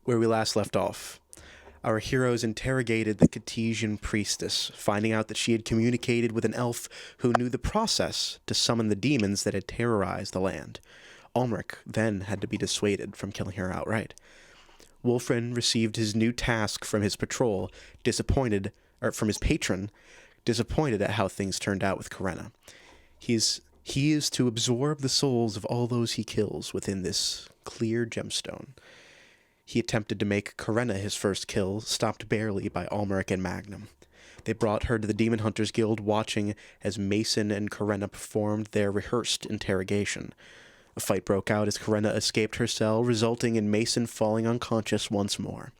where we last left off, our heroes interrogated the Cartesian priestess, finding out that she had communicated with an elf who knew the process to summon the demons that had terrorized the land. Almeric then had to be dissuaded from killing her outright. Wulfren received his new task from his patrol, from his patron, disappointed at how things turned out with Karenna. He is to absorb the souls of all those he kills within this clear gemstone. He attempted to make Karenna his first kill, stopped barely by Almeric and Magnum. They brought her to the Demon Hunters Guild, watching as Mason and Karenna performed their rehearsed interrogation. A fight broke out as Karenna escaped her cell, resulting in Mason falling unconscious once more.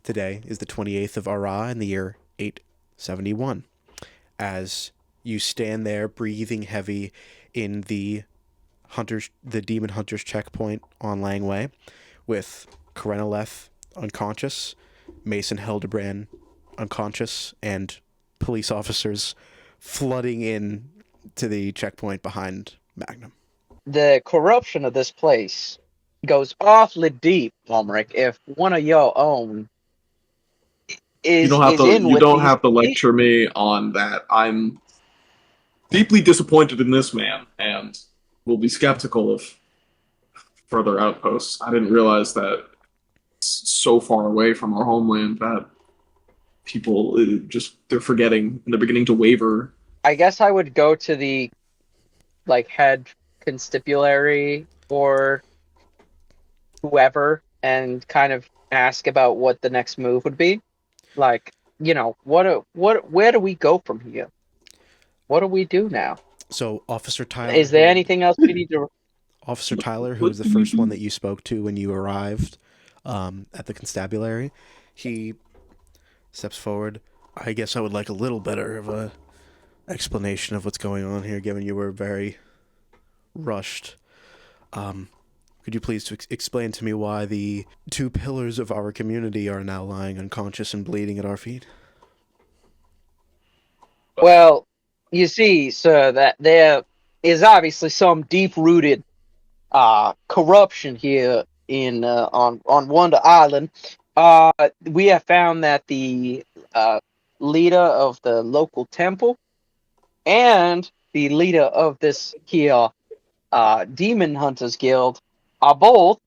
Today is the 28th of Ara in the year 871. As you stand there breathing heavy in the Demon Hunters checkpoint on Langway, with Karenna left unconscious, Mason Hildebrand unconscious, and police officers flooding in to the checkpoint behind Magnum. The corruption of this place goes awfully deep, Almeric. If one of your own is you don't have to lecture me on that. I'm deeply disappointed in this man, and will be skeptical of further outposts. I didn't realize that it's so far away from our homeland that people they're forgetting and they're beginning to waver. I guess I would go to the head constabulary or whoever and kind of ask about what the next move would be. Where do we go from here? What do we do now? So, Officer Tyler... Is there anything else we need to... Officer Tyler, who was the first one that you spoke to when you arrived at the constabulary, he steps forward. I guess I would like a little better of a explanation of what's going on here, given you were very rushed. Could you please explain to me why the two pillars of our community are now lying unconscious and bleeding at our feet? Well, you see, sir, that there is obviously some deep-rooted corruption here on Wonder Island. We have found that the leader of the local temple and the leader of this here Demon Hunters Guild are both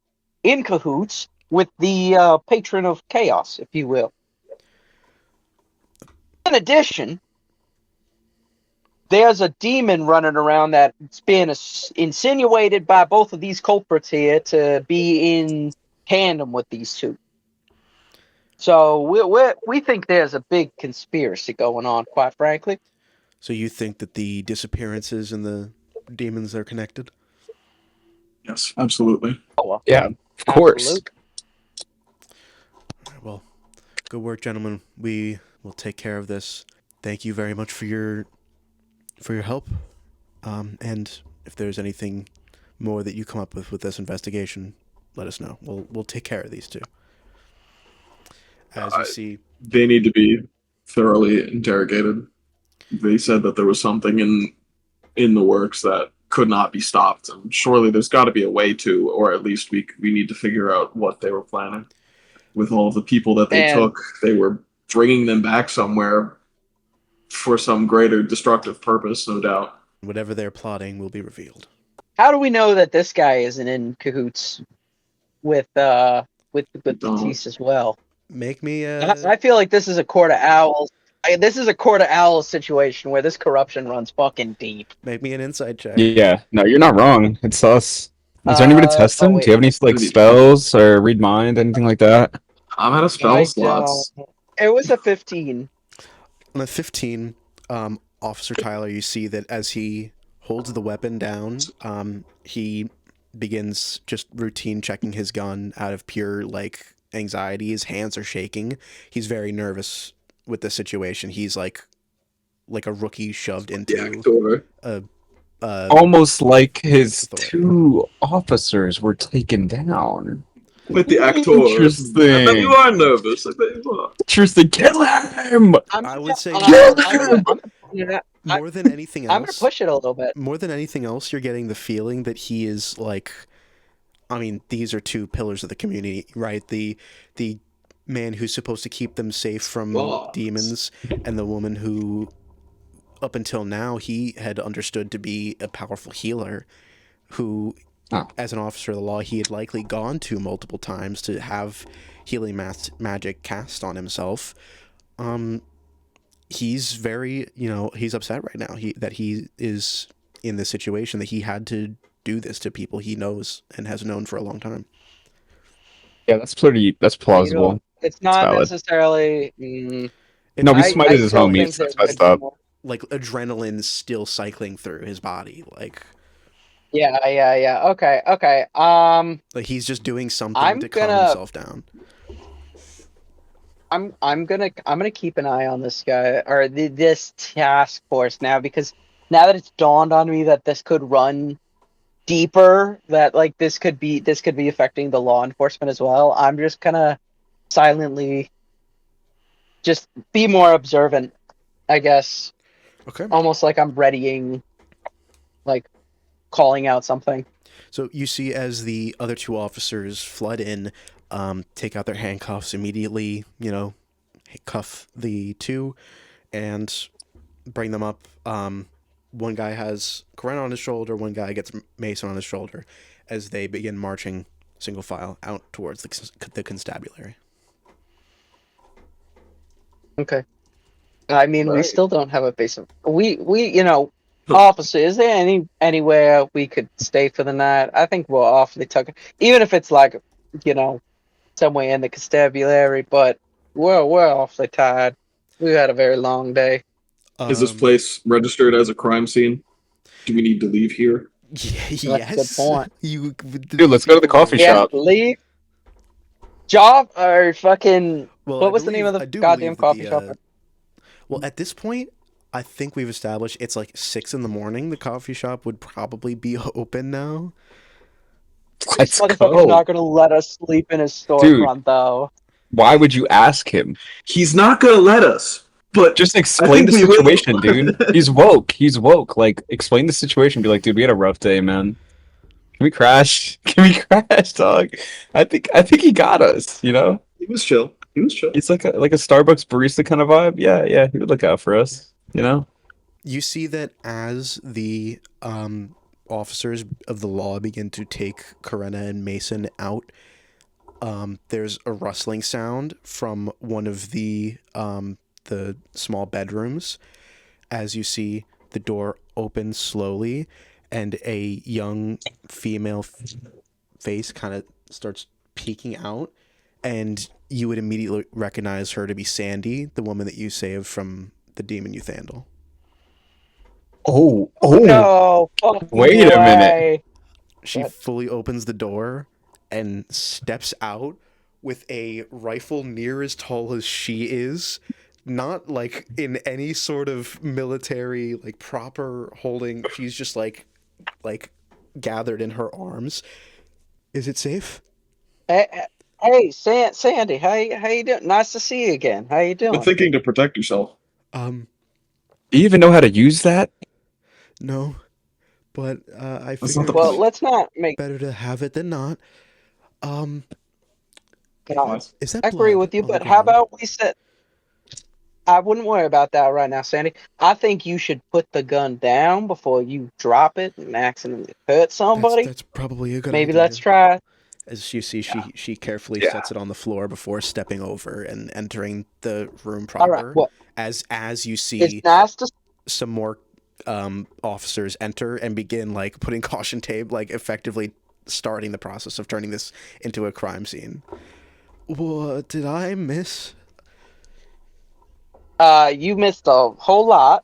in cahoots with the patron of chaos, if you will. In addition, there's a demon running around that's been insinuated by both of these culprits here to be in tandem with these two. So we think there's a big conspiracy going on, quite frankly. So you think that the disappearances and the demons are connected? Yes, absolutely. Oh, well. Yeah, of course. Absolutely. Well, good work, gentlemen. We will take care of this. Thank you very much for your help. And if there's anything more that you come up with this investigation, let us know. We'll take care of these two. As you see, they need to be thoroughly interrogated. They said that there was something in the works that could not be stopped. And surely there's got to be a way to, or at least we need to figure out what they were planning. With all of the people that they took, they were bringing them back somewhere for some greater destructive purpose, no doubt. Whatever they're plotting will be revealed. How do we know that this guy isn't in cahoots with Batiste as well? Make me I feel like this is a Court of Owls. This is a Court of Owls situation where this corruption runs fucking deep. Make me an insight check. Yeah, no, you're not wrong. It's us. Is there anybody to test him? wait. Do you have any spells or read mind, anything like that? I'm out of spell slots. It was a 15. On a 15, Officer Tyler, you see that as he holds the weapon down, he begins just routine checking his gun out of pure anxiety. His hands are shaking. He's very nervous with the situation. He's like a rookie shoved into almost like his two officers were taken down. With the actor. Interesting. I bet you are nervous. I bet you are. Interesting. Kill him! I would say more than anything else. I'm gonna push it a little bit. More than anything else, you're getting the feeling that he is I mean, these are two pillars of the community, right? The man who's supposed to keep them safe from Well, demons, and the woman who, up until now, he had understood to be a powerful healer, who, Oh. as an officer of the law, he had likely gone to multiple times to have healing magic cast on himself. He's very, he's upset right now. That he is in this situation, that he had to do this to people he knows and has known for a long time. Yeah, that's plausible. It's not valid. necessarily. No, we smited his still homies. think That's there messed could be up. more. Like adrenaline still cycling through his body, like Yeah. Okay. he's just doing something I'm to calm gonna- himself down. I'm gonna keep an eye on this guy or this task force now, because now that it's dawned on me that this could run deeper, that like this could be affecting the law enforcement as well. I'm just gonna silently just be more observant, I guess. Okay. Almost like I'm readying, like calling out something. So you see, as the other two officers flood in, take out their handcuffs immediately, cuff the two and bring them up. One guy has Corinna on his shoulder, one guy gets Mason on his shoulder, as they begin marching single file out towards the constabulary. Okay. I mean, we Right. still don't have a base of officer. Is there anywhere we could stay for the night? I think we're awfully tucked, even if it's like, somewhere in the constabulary. But we're awfully tired. We had a very long day. Is this place registered as a crime scene? Do we need to leave here? Yes. a good point. Dude, let's go to the coffee Yeah, shop. leave. Job or fucking. Well, What was the name of the goddamn coffee shop? Well, at this point, I think we've established it's like 6 a.m. The coffee shop would probably be open now. Let's Motherfucker's go. not gonna let us sleep in his storefront, though. Why would you ask him? He's not gonna let us. But Just explain the think we will. situation, dude. He's woke. Like, explain the situation. Be like, dude, we had a rough day, man. Can we crash? Dog? I think he got us. he was chill. It's like a Starbucks barista kind of vibe. Yeah. He would look out for us. You see that as the officers of the law begin to take Corinna and Mason out, there's a rustling sound from one of the small bedrooms, as you see the door open slowly and a young female face kind of starts peeking out, and you would immediately recognize her to be Sandy, the woman that you saved from the demon youth handle. Oh. No. Wait a minute. She What? fully opens the door and steps out with a rifle near as tall as she is, not like in any sort of military like proper holding. She's just like gathered in her arms. Is it safe? Hey, Sandy, how you doing? Nice to see you again. How you doing? But thinking to protect yourself. Um, Do you even know how to use that? no, but I That's figured not the Well, point. let's not make. better to have it than not. Is that I agree blood with you, on the but how ground? about we set? I wouldn't worry about that right now, Sandy. I think you should put the gun down before you drop it and accidentally hurt somebody. That's probably a good Maybe idea. let's try. As you see, she carefully Yeah. sets it on the floor before stepping over and entering the room All proper. right. Well, As you it's see nice to. some more officers enter and begin like putting caution tape, like effectively starting the process of turning this into a crime scene. What did I miss? You missed a whole lot.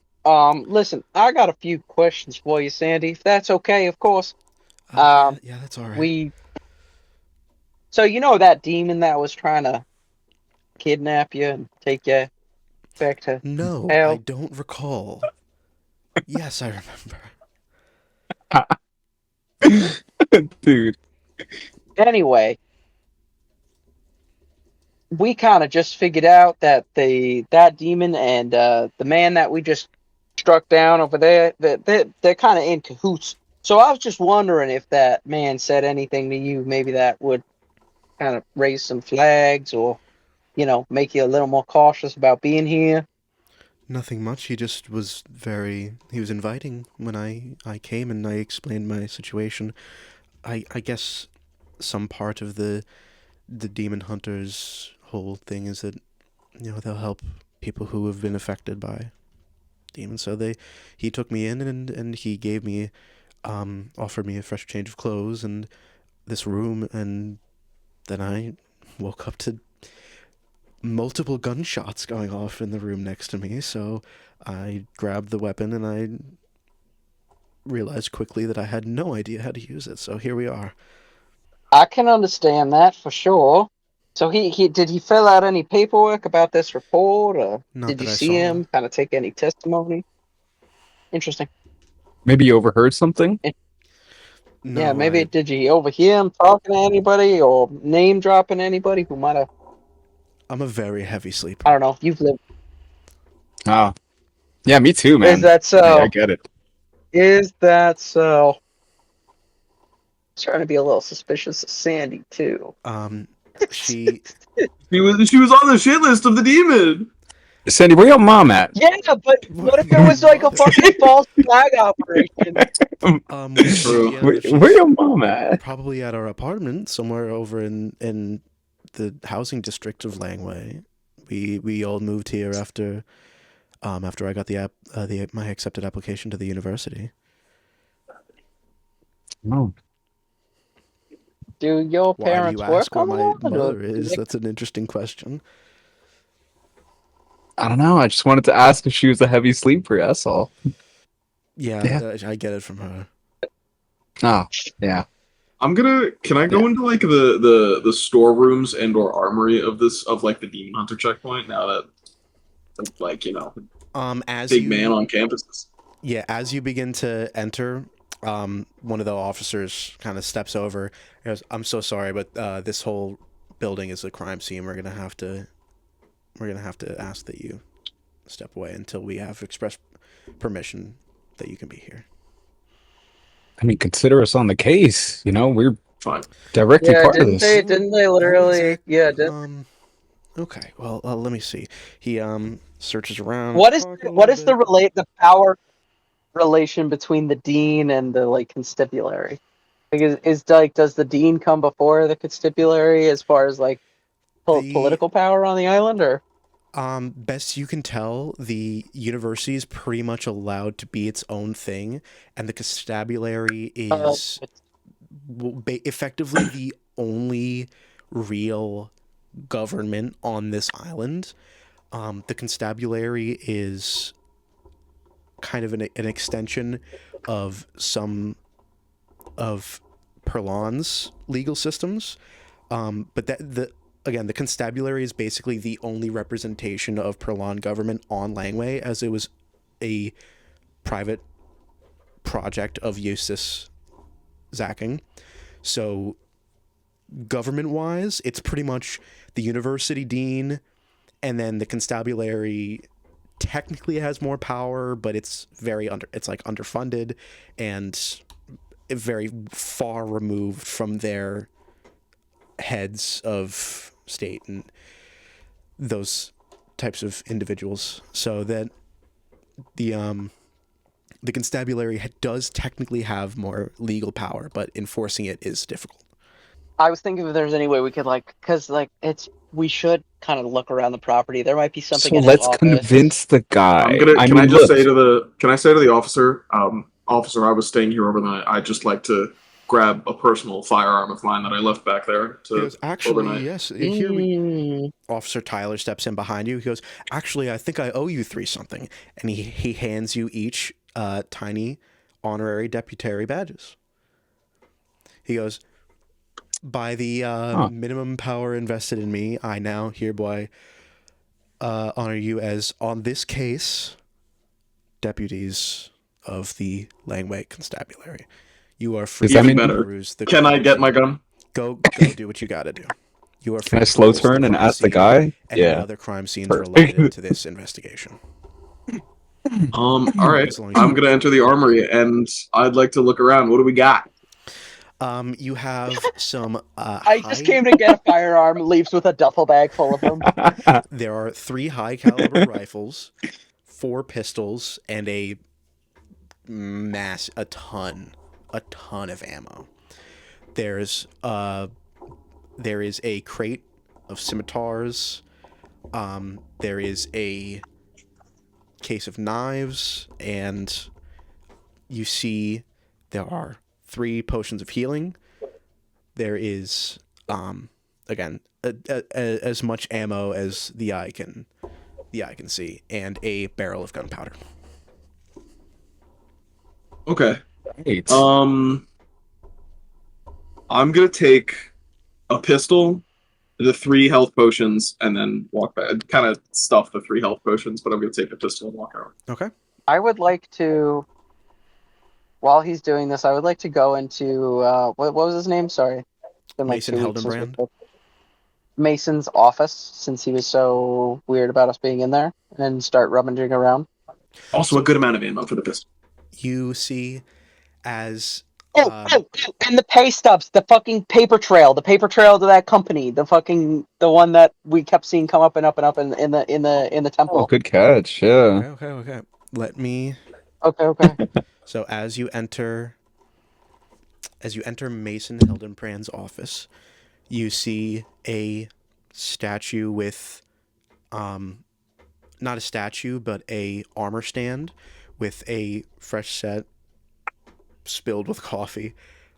Listen, I got a few questions for you, Sandy. If that's okay, of course. Yeah, that's all right. So you know that demon that was trying to kidnap you and take you back to No, hell? I don't recall. Yes, I remember. Dude. Anyway, we kind of just figured out that that demon and the man that we just struck down over there, they're kind of in cahoots. So I was just wondering if that man said anything to you, maybe that would kind of raise some flags or, make you a little more cautious about being here. Nothing much. He just was he was inviting when I came and I explained my situation. I guess some part of the demon hunters whole thing is that, they'll help people who have been affected by demons. So he took me in and he gave me, offered me a fresh change of clothes and this room, and then I woke up to multiple gunshots going off in the room next to me. So I grabbed the weapon and I realized quickly that I had no idea how to use it. So here we are. I can understand that for sure. So he did he fill out any paperwork about this report, or Not did that you I see saw. him kind of take any testimony? Interesting. Maybe you overheard something? No, Yeah, maybe did you overhear him talking to anybody or name dropping anybody who might have? I'm a very heavy sleeper. I don't know. You've lived. Ah, yeah, me too, man. Is that so? I get it. Is that so? Trying to be a little suspicious of Sandy too. She She was on the shit list of the demon. Sandy, where your mom at? Yeah, but what if it was like a fucking false flag operation? True. Where your mom at? probably at our apartment somewhere over in the housing district of Langway. We all moved here after I got my accepted application to the university. Oh. Do your Why do parents you work ask where on the my land, or mother do is? they- That's an interesting question. I don't know. I just wanted to ask if she was a heavy sleeper. That's all. Yeah, Yeah. I get it from her. Oh, yeah. Can I go into like the storerooms and or armory of like the demon hunter checkpoint now that like As big you man on campuses? Yeah, as you begin to enter, one of the officers kind of steps over. He goes, "I'm so sorry, but this whole building is a crime scene. We're gonna have to ask that you step away until we have express permission that you can be here." I mean, consider us on the case. We're Fine. directly Yeah, part of didn't this. they literally? Yeah. Okay. Well, let me see. He searches around. What is talking a what little is bit. the power relation between the dean and the constabulary? Like, does the dean come before the constabulary as far as like The political power on the island, or? Best you can tell, the university is pretty much allowed to be its own thing, and the constabulary is effectively the only real government on this island. The constabulary is kind of an extension of some of Perlon's legal systems, but the constabulary is basically the only representation of Perlon government on Langway, as it was a private project of Eustace Zacking. So government-wise, it's pretty much the university dean, and then the constabulary technically has more power, but it's underfunded and very far removed from their heads of state and those types of individuals. So that the constabulary does technically have more legal power, but enforcing it is difficult. I was thinking if there's any way we could because we should kind of look around the property. There might be something So in his let's office. convince the guy. Can I mean, just look, say to the officer, officer, I was staying here overnight. I'd just like to grab a personal firearm of mine that I left back there He goes, actually, overnight. yes. Officer Tyler steps in behind you. He goes, actually, I think I owe you 3 something. And he hands you each tiny honorary deputary badges. He goes, by the minimum power invested in me, I now hereby honor you as, on this case, deputies of the Langway Constabulary. You are free Does that to mean- peruse the Can I get my gun? Go do what you gotta do. You are free can I to slow peruse the turn and crime ask the scene guy? and any Yeah. other crime scenes Perfect. related to this investigation. All right. As long as I'm gonna enter the armory, and I'd like to look around. What do we got? You have some I just came to get a firearm, leaves with a duffel bag full of them. There are 3 high caliber rifles, 4 pistols, and a ton of ammo. There is a crate of scimitars. There is a case of knives, and you see there are 3 potions of healing. There is again as much ammo as the eye can see, and a barrel of gunpowder. Okay. Great. I'm gonna take a pistol, the 3 health potions, and then walk back. Kind of stuff the 3 health potions, but I'm gonna take the pistol and walk out. Okay. I would like to, while he's doing this, I would like to go into what was his name? Sorry, it's been like Mason 2 weeks since Hildenbrand? we- Mason's office, since he was so weird about us being in there, and start rummaging around. Also, a good amount of ammo for the pistol. You see as And the pay stubs, the fucking paper trail to that company, the one that we kept seeing come up and up and up in the temple. Oh, good catch. Yeah. okay. Let me. Okay. So as you enter Mason Hildenbrand's office, you see a statue with, not a statue, but a armor stand with a fresh set, spilled with coffee,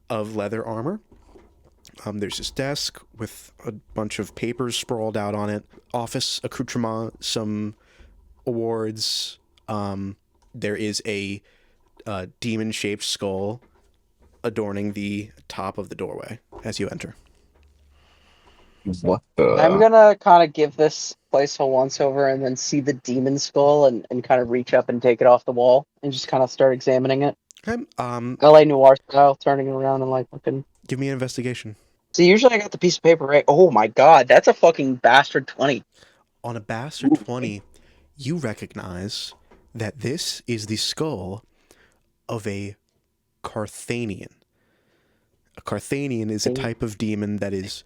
of leather armor. There's this desk with a bunch of papers sprawled out on it, office accoutrement, some awards. There is a demon-shaped skull adorning the top of the doorway as you enter. What the? I'm gonna kind of give this place a once over and then see the demon skull and kind of reach up and take it off the wall and just kind of start examining it. Okay. LA Noir style, turning it around and like looking. Give me an investigation. So usually I got the piece of paper right. Oh my god, that's a fucking bastard 20. On a bastard 20, you recognize that this is the skull of a Carthanian. A Carthanian is a type of demon that is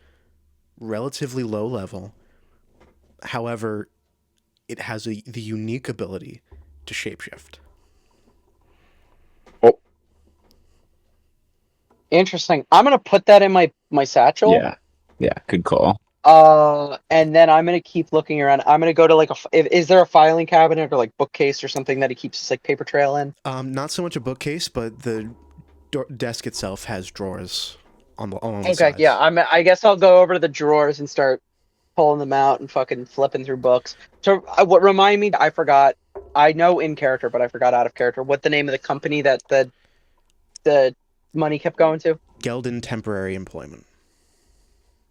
relatively low level. However, it has the unique ability to shapeshift. Interesting. I'm gonna put that in my satchel. Yeah. Good call. And then I'm gonna keep looking around. I'm gonna go to like is there a filing cabinet or like bookcase or something that he keeps his like paper trail in? Not so much a bookcase, but the desk itself has drawers on the Okay, sides. yeah. I guess I'll go over to the drawers and start pulling them out and fucking flipping through books. So what remind me? I forgot. I know in character, but I forgot out of character. What the name of the company that the money kept going to? Gelden Temporary Employment.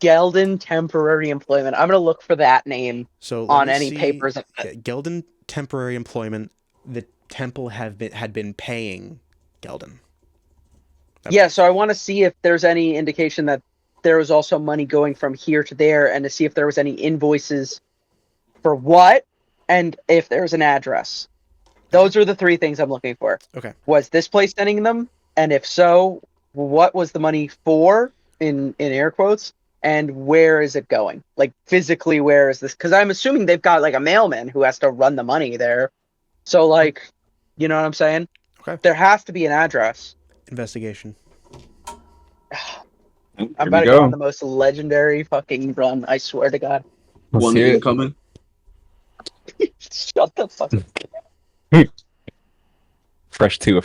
Gelden Temporary Employment. I'm gonna look for that name So on any papers. Gelden Temporary Employment. The temple had been paying Gelden. Yeah, so I want to see if there's any indication that there was also money going from here to there, and to see if there was any invoices for what, and if there's an address. Those are the 3 things I'm looking for. Okay. Was this place sending them? And if so, what was the money for, in air quotes, and where is it going? Like, physically, where is this? Because I'm assuming they've got, like, a mailman who has to run the money there. So, like, you know what I'm saying? Okay. There has to be an address. Investigation. I'm about to go on the most legendary fucking run, I swear to God. Let's One hear it. incoming. Shut the fuck up. A fresh two.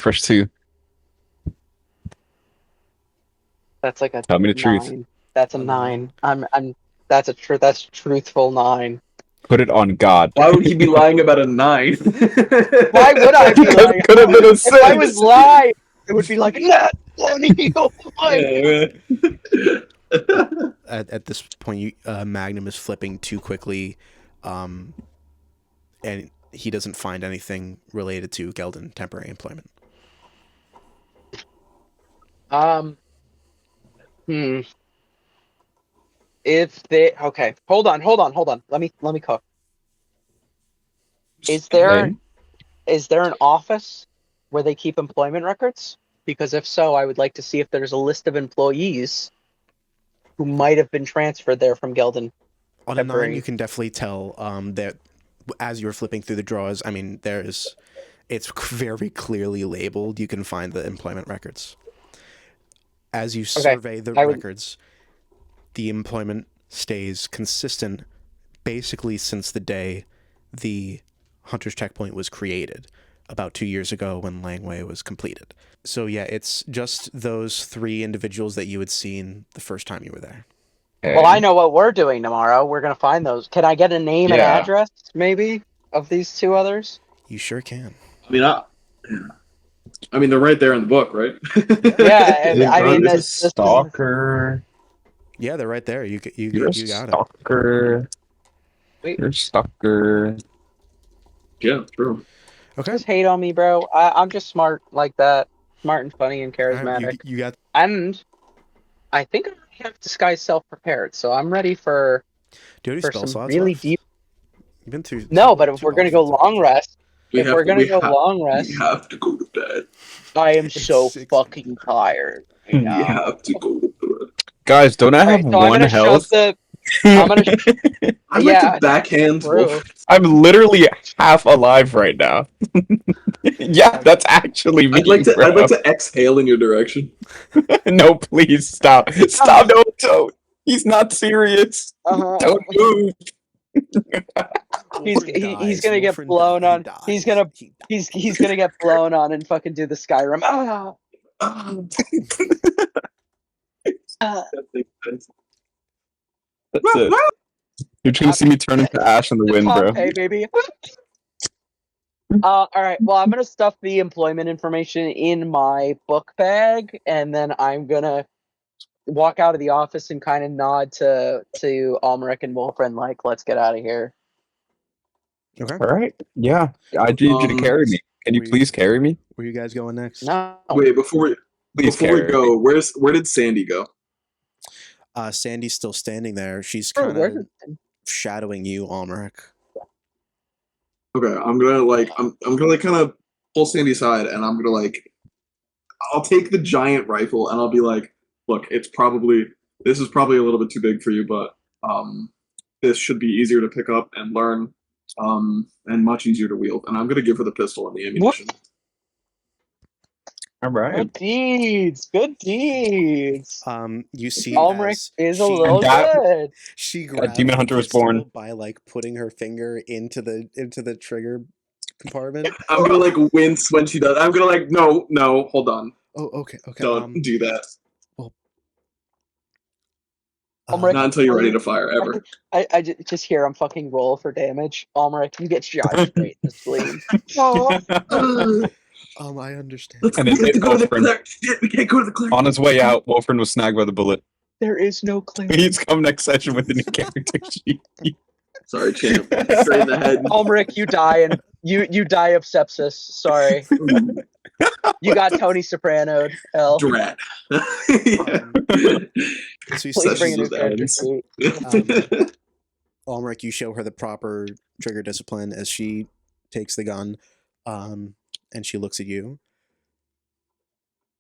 That's like a Tell me the 9. truth. That's a 9. That's truthful 9. Put it on God. Why would he be lying about a 9? Why would I be lying? Could have been a 6. If I was lying, it would be like, nah, At this point, Magnum is flipping too quickly, and he doesn't find anything related to Gelden Temporary Employment. If they hold on. Let me cook. Is there is there an office where they keep employment records? Because if so, I would like to see if there's a list of employees who might have been transferred there from Geldon. On a 9, you can definitely tell that as you're flipping through the drawers, I mean, it's very clearly labeled. You can find the employment records. As you survey the records, the employment stays consistent basically since the day the Hunter's Checkpoint was created, about 2 years ago when Langway was completed. So yeah, it's just those 3 individuals that you had seen the first time you were there. Okay. Well, I know what we're doing tomorrow. We're going to find those. Can I get a name and address, maybe, of these 2 others? You sure can. I mean, they're right there in the book, right? Yeah, I mean, this this is stalker. Yeah, they're right there. You You're got it. stalker. Wait. You're stalker. Yeah, true. Okay. Just hate on me, bro. I'm just smart like that. Smart and funny and charismatic. You got. And I think I have disguise self-prepared, so I'm ready for Do you have any spell some slots really left? deep... You've been through. No, but if we're going to go long rest... We If we're going to go long We rest... have to go to bed. I am so 6. fucking tired. We have to go to bed. Guys, don't I have Alright, so I'm one gonna health? I'm gonna... I'd Yeah, like to backhand true. Wolf. I'm literally half alive right now. Yeah, that's actually me. I'd like bro. to exhale in your direction. No, please stop. Stop! No, don't. He's not serious. Don't move. He's gonna get blown on. He's gonna get blown on and fucking do the Skyrim. That's it. You're trying to see me turn into ash in the wind, bro. Hey, baby. All right. Well, I'm gonna stuff the employment information in my book bag, and then I'm gonna walk out of the office and kind of nod to Almeric and Wulfren, like, let's get out of here. Okay. All right. Yeah, I need you to carry me. Can you please carry me? Where are you guys going next? No. Wait, before we go, where did Sandy go? Sandy's still standing there. She's kind of shadowing you, Almeric. Okay, I'm gonna kind of pull Sandy aside, and I'm gonna I'll take the giant rifle, and I'll be like, look, this is probably a little bit too big for you, but this should be easier to pick up and learn, and much easier to wield. And I'm gonna give her the pistol and the ammunition. All right. Good deeds. Good deeds. You see, Almeric is a little good. She grabbed Demon Hunter was born by putting her finger into the trigger compartment. I'm gonna wince when she does. I'm gonna no, hold on. Oh, okay. Don't do that. Well, not until you're ready to fire, ever. I just hear him fucking roll for damage. Almeric, you get shot straight in the spleen. I understand. And then to go to the cleric. Shit, we can't go to the cleric. On his way out, Wulfren was snagged by the bullet. There is no cleric. He's come next session with a new character sheet. Sorry, champ. Straight in the head. Almeric, you die, and you die of sepsis. Sorry. You got Tony Soprano'd. Hell. Drat. So you Please bring a new character sheet. Almeric, you show her the proper trigger discipline as she takes the gun, and she looks at you.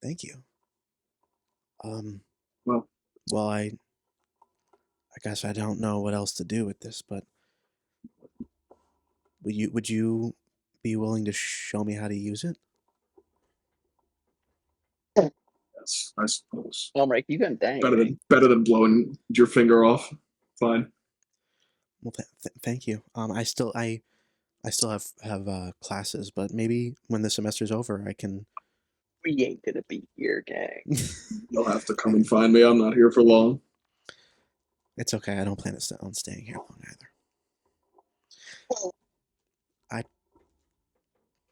Thank you. Well, I guess I don't know what else to do with this, but would you be willing to show me how to use it? Yes, I suppose. Almeric, you got dang. Better than blowing your finger off. Fine. Well, thank you. I still have classes, but maybe when the semester's over, I can. We ain't gonna be here, gang. You'll have to come and find me. I'm not here for long. It's okay. I don't plan on staying here long either.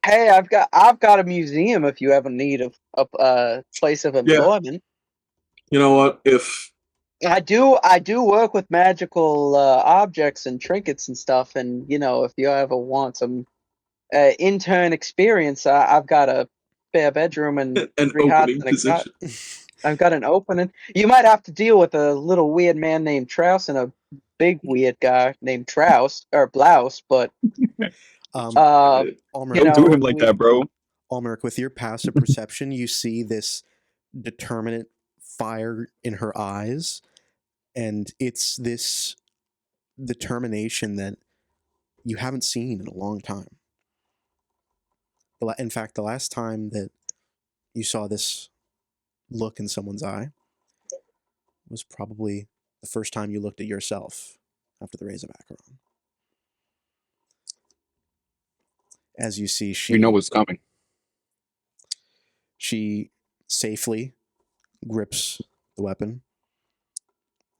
Hey, I've got a museum if you ever need a place of employment. You know what? If I do work with magical objects and trinkets and stuff, and if you ever want some intern experience, I've got a spare bedroom and an 3 hots opening and position. I've got an opening. You might have to deal with a little weird man named Trouse and a big weird guy named Trouse or Blouse, but Almeric, Don't do him like that, bro. Almeric, with your passive perception, you see this determinate fire in her eyes, and it's this determination that you haven't seen in a long time. In fact, the last time that you saw this look in someone's eye was probably the first time you looked at yourself after the Raise of Acheron. As you see, We know what's coming. She safely grips the weapon.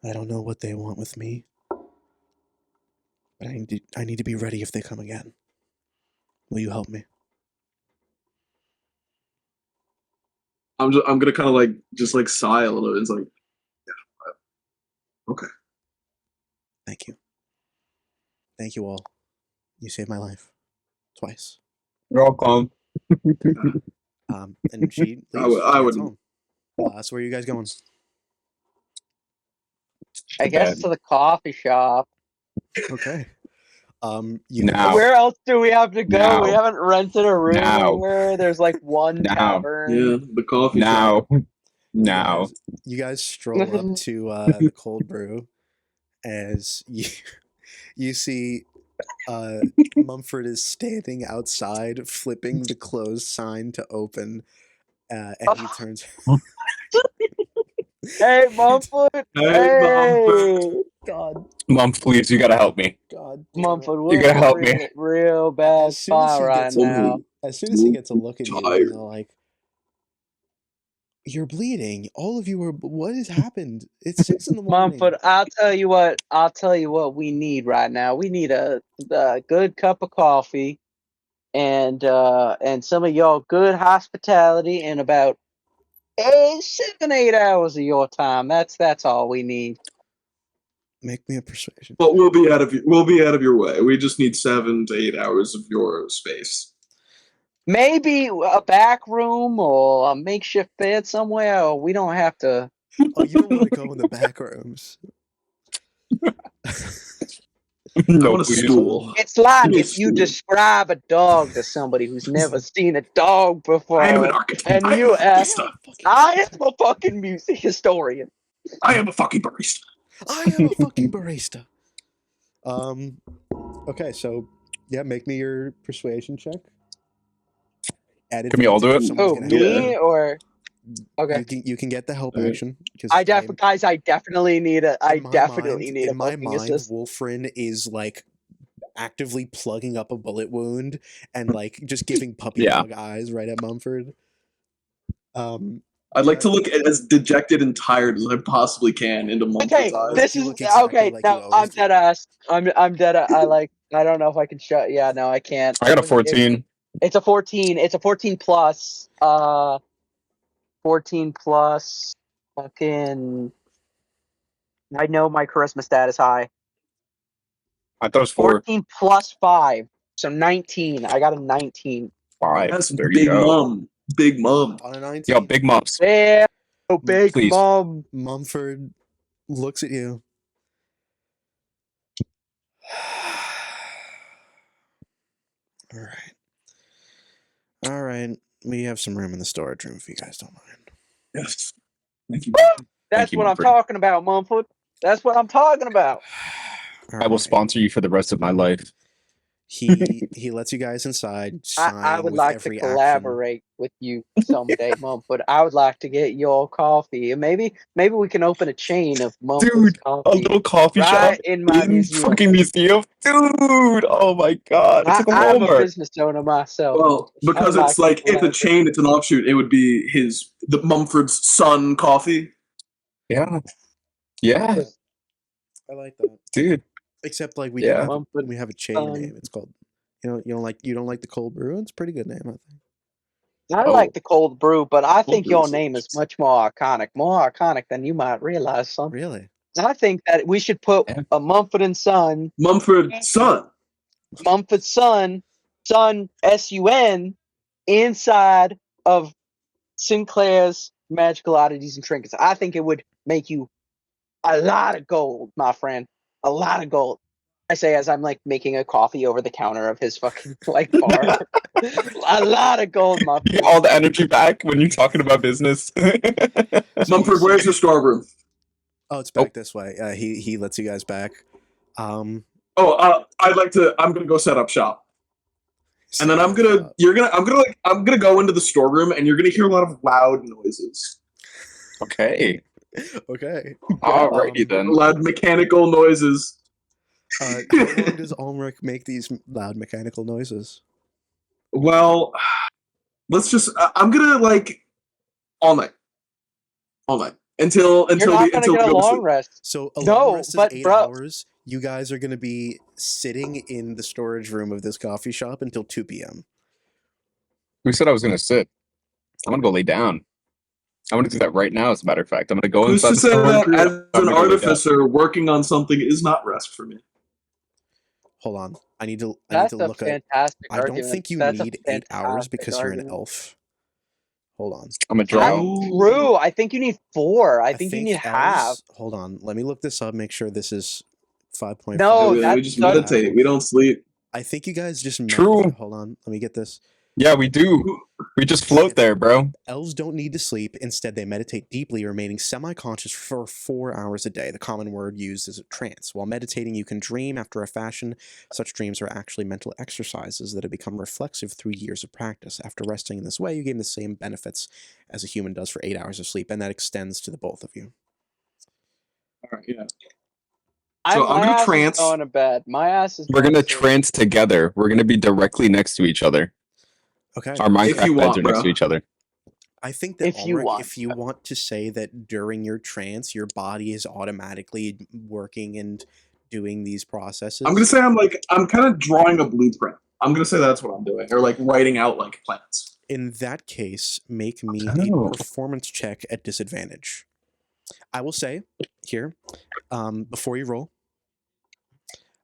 I don't know what they want with me, but I need to be ready if they come again. Will you help me? I'm gonna kind of like sigh a little bit. It's like, yeah, okay. Thank you. Thank you all. You saved my life. Twice. You're all calm. And she leaves. I would. Home. So where are you guys going? I guess to the coffee shop. Okay. Where else do we have to go? Now. We haven't rented a room Now. anywhere. There's like one Now. tavern. Yeah, the coffee shop. Now. You guys stroll up to the cold brew as you see Mumford is standing outside flipping the closed sign to open, and he turns. Hey, Mumford! Hey, Mumford! God. Mom, please, you gotta help me. God, Mumford, You we're gotta in a help me. real bad spot right now. As soon as he gets a look at you, he's all like, "You're bleeding. All of you are. What has happened? It's 6 a.m. Mumford, I'll tell you what we need right now. We need a good cup of coffee and some of your good hospitality in about 7-8 hours of your time. That's all we need. Make me a persuasion. But we'll be out of your way. We just need 7 to 8 hours of your space. Maybe a back room or a makeshift bed somewhere. Or we don't have to. Oh, you don't want to go in the back rooms. No, I want a please. stool. It's like Give me a if you stool. describe a dog to somebody who's never seen a dog before. I am an architect. And I am you a barista. I am a fucking music historian. I am a fucking barista. I am a fucking barista. Okay, so yeah, make me your persuasion check. Can we all do it? Oh, me or okay? You can get the help Okay. action. I definitely need a. I definitely need a in my fucking mind. assist. Wulfren is like actively plugging up a bullet wound and like just giving puppy dog eyes right at Mumford. I'd like to look as dejected and tired as I possibly can into Mumford's eyes. This is exactly like no, I'm dead ass. I'm dead. I don't know if I can shut. Yeah, no, I can't. I got a 14. It's a 14. It's a 14 plus. 14 plus. Fucking. I know my charisma stat is high. I thought it was 4. 14 plus 5, so 19. I got a 19. 5. That's there big you go. mum. Big mum. On a 19. Yo, big mops. Yeah, big Please. mom. Mumford looks at you. All right. We have some room in the storage room if you guys don't mind. Yes. Thank you. That's you, what I'm Mumford. talking about, Mumford. That's what I'm talking about. I will sponsor you for the rest of my life. He lets you guys inside. I would like to collaborate with you someday, Mumford. I would like to get your coffee. And maybe we can open a chain of Mumford's Dude, coffee. a little coffee right shop in my museum. fucking museum. Dude, oh my god. It's like a I'm a Walmart. business owner myself. Well, because it's like it's a chain, it's an offshoot. It would be the Mumford's son coffee. Yeah. Yeah. I like that, dude. Except like we Yeah. have a chain name. It's called you don't like the cold brew. It's a pretty good name, I think. I like the cold brew, but I think your name is much more iconic than you might realize. Son. Really? I think that we should put a Mumford and Son. Mumford's son. Mumford's son, S-U-N, inside of Sinclair's magical oddities and trinkets. I think it would make you a lot of gold, my friend. A lot of gold. I say as I'm like making a coffee over the counter of his fucking like bar. A lot of gold muffins. Get all the energy back when you're talking about business. Mumford, where's your storeroom? Oh, it's back this way. He lets you guys back. I'm gonna go set up shop. And then I'm gonna go into the storeroom, and you're gonna hear a lot of loud noises. Okay. Okay. Alrighty then. Loud mechanical noises. How long does Almeric make these loud mechanical noises? Well, let's just. I'm gonna all night until You're not gonna we get a go to long sleep. rest. So a No, long rest is but 8 bro- hours. You guys are going to be sitting in the storage room of this coffee shop until 2 p.m. Who said I was gonna sit? I'm gonna go lay down. I'm gonna do that right now. As a matter of fact, I'm gonna go Who's inside to the say storage that room. as I'm an gonna go lay down. artificer working on something is not rest for me? Hold on. I need to That's a look at. fantastic I argument. don't think you That's a need 8 hours fantastic because you're an argument. elf. Hold on. I'm a That's drow. true. I think you need 4. I think you need half. elves. Hold on. Let me look this up. Make sure this is 5.5. No, we that's just done. meditate. We don't sleep. I think you guys just True. Hold on. Let me get this. Yeah, we do. We just float there, bro. Elves don't need to sleep. Instead, they meditate deeply, remaining semi-conscious for 4 hours a day. The common word used is a trance. While meditating, you can dream after a fashion. Such dreams are actually mental exercises that have become reflexive through years of practice. After resting in this way, you gain the same benefits as a human does for 8 hours of sleep, and that extends to the both of you. All right, yeah. I'm So I'm gonna trance. Going to bed. My ass is. We're gonna going to sleep. trance together. We're gonna be directly next to each other. Okay. Our Minecraft you beds want, are next bro. to each other. I think that If you want. if you want to say that during your trance, your body is automatically working and doing these processes. I'm gonna say I'm kind of drawing a blueprint. I'm gonna say that's what I'm doing, or like writing out like plans. In that case, make me Oh. a performance check at disadvantage. I will say here, before you roll,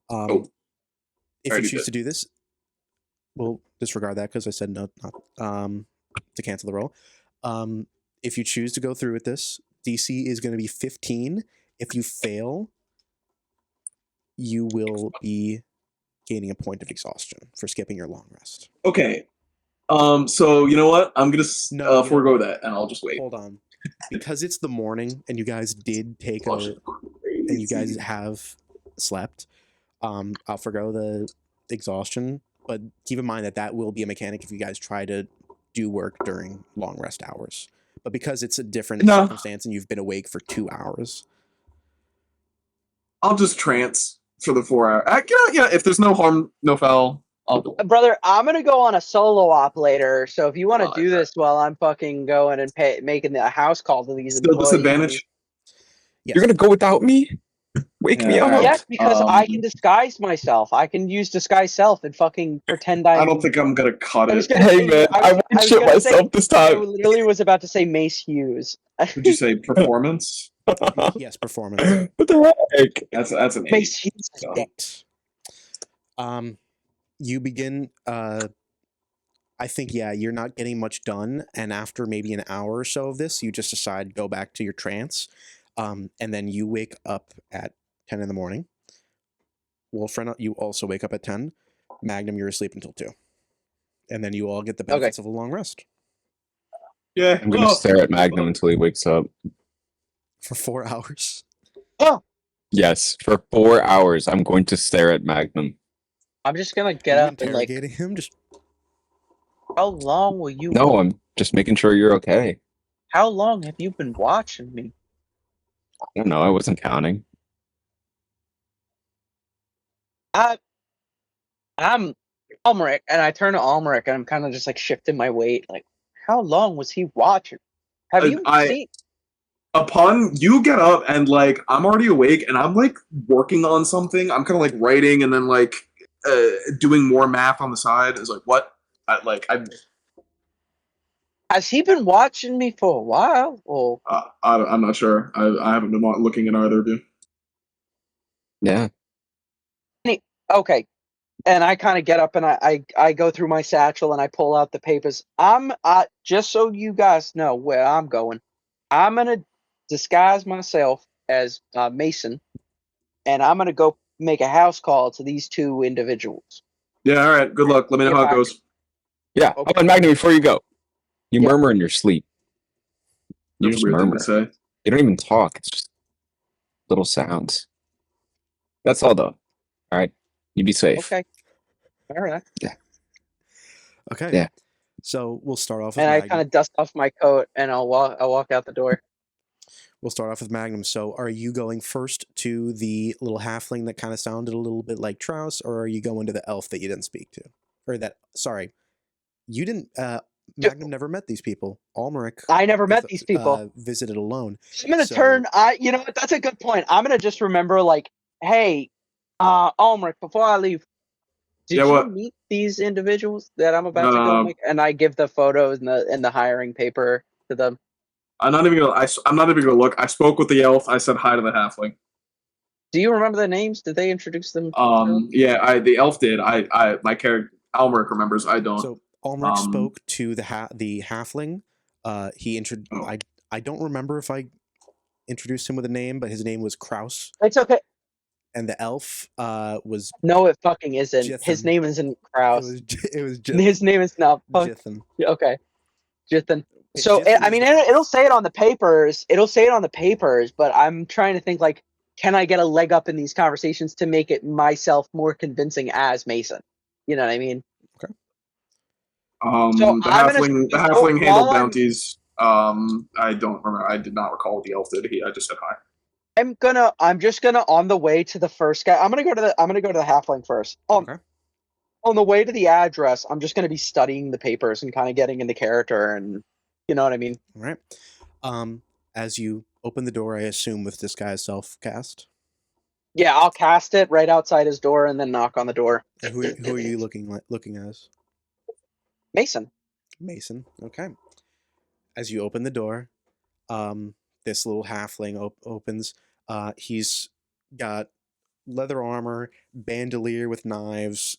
if you already choose did. to do this, we'll disregard that because I said no, not to cancel the roll. If you choose to go through with this, DC is going to be 15. If you fail, you will be gaining a point of exhaustion for skipping your long rest. Okay. So you know what? I'm gonna forego that, and I'll just wait. Hold on, because it's the morning, and you guys did take and you guys have slept. I'll forgo the exhaustion, but keep in mind that will be a mechanic if you guys try to do work during long rest hours. But because it's a different circumstance and you've been awake for 2 hours, I'll just trance for the 4 hour. Yeah, if there's no harm, no foul, I'll do it. Brother, I'm gonna go on a solo op later. So if you want to do this while I'm fucking going and making a house call to these Still employees, disadvantage. yes. You're gonna go without me? Wake me up. Yes, because I can disguise myself. I can use disguise self and fucking pretend I'm. I don't think I'm gonna cut I was it. gonna Hey say- man, I won't was shit gonna say- myself this I time. literally was about to say Mace Hughes. Would you say performance? Yes, performance. What the heck? That's an 8. Mace Hughes. So. 8. You begin. I think you're not getting much done, and after maybe an hour or so of this, you just decide to go back to your trance, and then you wake up at 10 in the morning. Wulfren, you also wake up at 10. Magnum, you're asleep until 2, and then you all get the benefits of a long rest Yeah. I'm gonna stare at Magnum until he wakes up. for 4 hours. Yes, for 4 hours, I'm going to stare at Magnum. I'm just gonna get Are you up and like. interrogating him. Just How long will you? No, I'm just making sure you're okay. How long have you been watching me? I don't know. I wasn't counting. I'm Almeric, and I turn to Almeric, and I'm kind of just like shifting my weight. Like, how long was he watching? Have you seen? Upon you get up and like I'm already awake and I'm like working on something. I'm kind of like writing and then like doing more math on the side. It's like what? Has he been watching me for a while? Or I'm not sure. I haven't been looking at either of you. Yeah. okay, and I kind of get up and I go through my satchel and I pull out the papers. I'm just so you guys know where I'm going. I'm gonna disguise myself as Mason, and I'm gonna go make a house call to these two individuals. Yeah, all right. Good luck. Let me know how it goes. Yeah. Okay. Oh, and Magnum, before you go, you Yeah. murmur in your sleep. You That's a just weird murmur. thing to say. You don't even talk. It's just little sounds. That's all, though. All right. You be safe. Okay. All right. Okay. Yeah. So we'll start off with And I Magnum. kind of dust off my coat and I'll walk out the door. We'll start off with Magnum. So are you going first to the little halfling that kind of sounded a little bit like Trouse, or are you going to the elf that you didn't speak to? Or that, sorry, you didn't, Magnum never met these people. Almeric I never met these people. visited alone. I'm gonna turn. You know what? That's a good point. I'm gonna just remember, like, hey, Almeric, before I leave, did Yeah, you what? meet these individuals that I'm about to go make? And I give the photos and the hiring paper to them. I'm not even gonna look. I spoke with the elf. I said hi to the halfling. Do you remember the names? Did they introduce them? Yeah, the elf did. My character Almeric remembers. I don't. So Almeric spoke to the halfling. I don't remember if I introduced him with a name, but his name was Kraus. It's okay. And the elf was No, it fucking isn't. Jithan. His name isn't Kraus. It was Jithan. His name is not Jithan. Okay, Jithan. So Jithan I mean, it'll say it on the papers. It'll say it on the papers, but I'm trying to think, like, can I get a leg up in these conversations to make it myself more convincing as Mason? You know what I mean? Okay. The halfling handled bounties. I don't remember. I did not recall what the elf did. I just said hi. I'm just gonna on the way to the first guy. I'm gonna go to the halfling first. Okay. On the way to the address, I'm just gonna be studying the papers and kind of getting into character, and you know what I mean. All right. As you open the door, I assume with disguise self cast. Yeah, I'll cast it right outside his door and then knock on the door. And who are you looking as? Mason. Mason. Okay. As you open the door, this little halfling opens. He's got leather armor, bandolier with knives,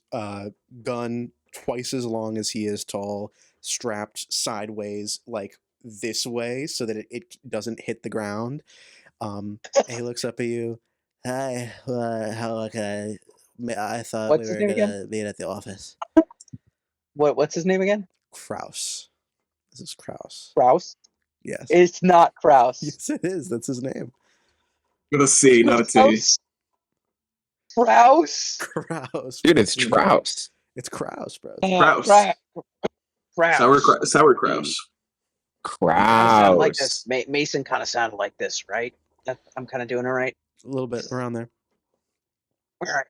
gun twice as long as he is tall, strapped sideways like this way so that it doesn't hit the ground. He looks up at you. Hi, how can I thought What's we his were name gonna again? meet at the office. What's his name again? Kraus. This is Kraus. Kraus? Yes. It's not Kraus. Yes, it is. That's his name. With a C, not a T. Kraus? Kraus. Dude, it's Trouse. It's Kraus, bro. Kraus. Kraus. Sauerkraus. Sound like Kraus. this. Mason kind of sounded like this, right? I'm kind of doing it right. A little bit around there. All right.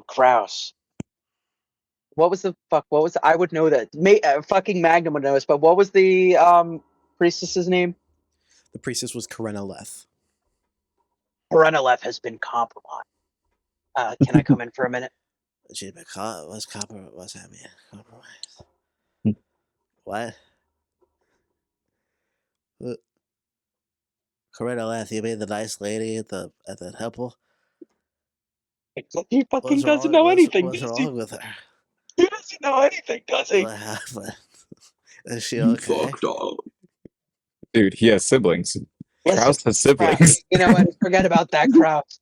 Kraus. What was I would know that. Fucking Magnum would know this, but what was the priestess's name? The priestess was Karenna Leth. Karenna has been compromised. Can I come in for a minute? She's been what's that mean? Compromised. What? Karenna Leth, you mean the nice lady at the temple? He fucking doesn't know anything. What's wrong with her? He doesn't know anything, does he? What happened? Is she You okay? fucked up. Dude, he has siblings. Listen, Kraus has siblings. You know what? Forget about that, Kraus.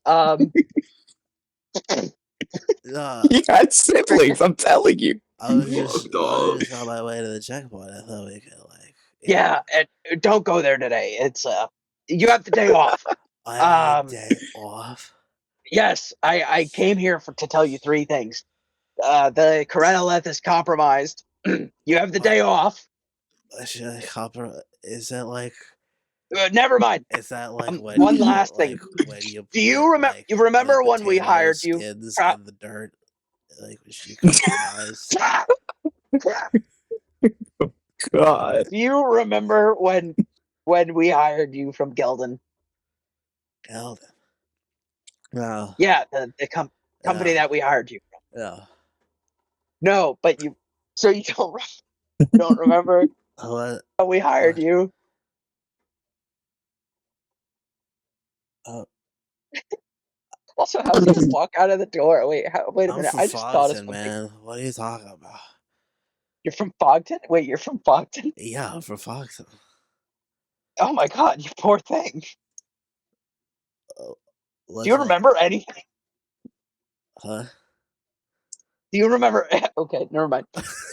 He had siblings, I'm telling you. I was just Dog. on my way to the checkpoint. I thought we could Yeah, and don't go there today. It's you have the day off. I had a day off. Yes, I came here to tell you three things. The Karenna is compromised. You have the day off. Is that like? Never mind. Is that like when one you, last thing. When you Do you remember? like, You remember the when we potato hired you? skins in the dirt, like when she compromised? God. Do you remember when we hired you from Gelden? Gelden. No. Yeah, the company that we hired you from. Yeah. No, but you. So you don't remember What? how we hired you? Also, how did you walk out of the door? Wait a I'm minute. from I just thought of Fogton, something. man. What are you talking about? You're from Fogton? Wait, you're from Fogton? Yeah, I'm from Fogton. Oh my god, you poor thing. Do you What's remember anything? Huh? Do you remember? Okay, never mind.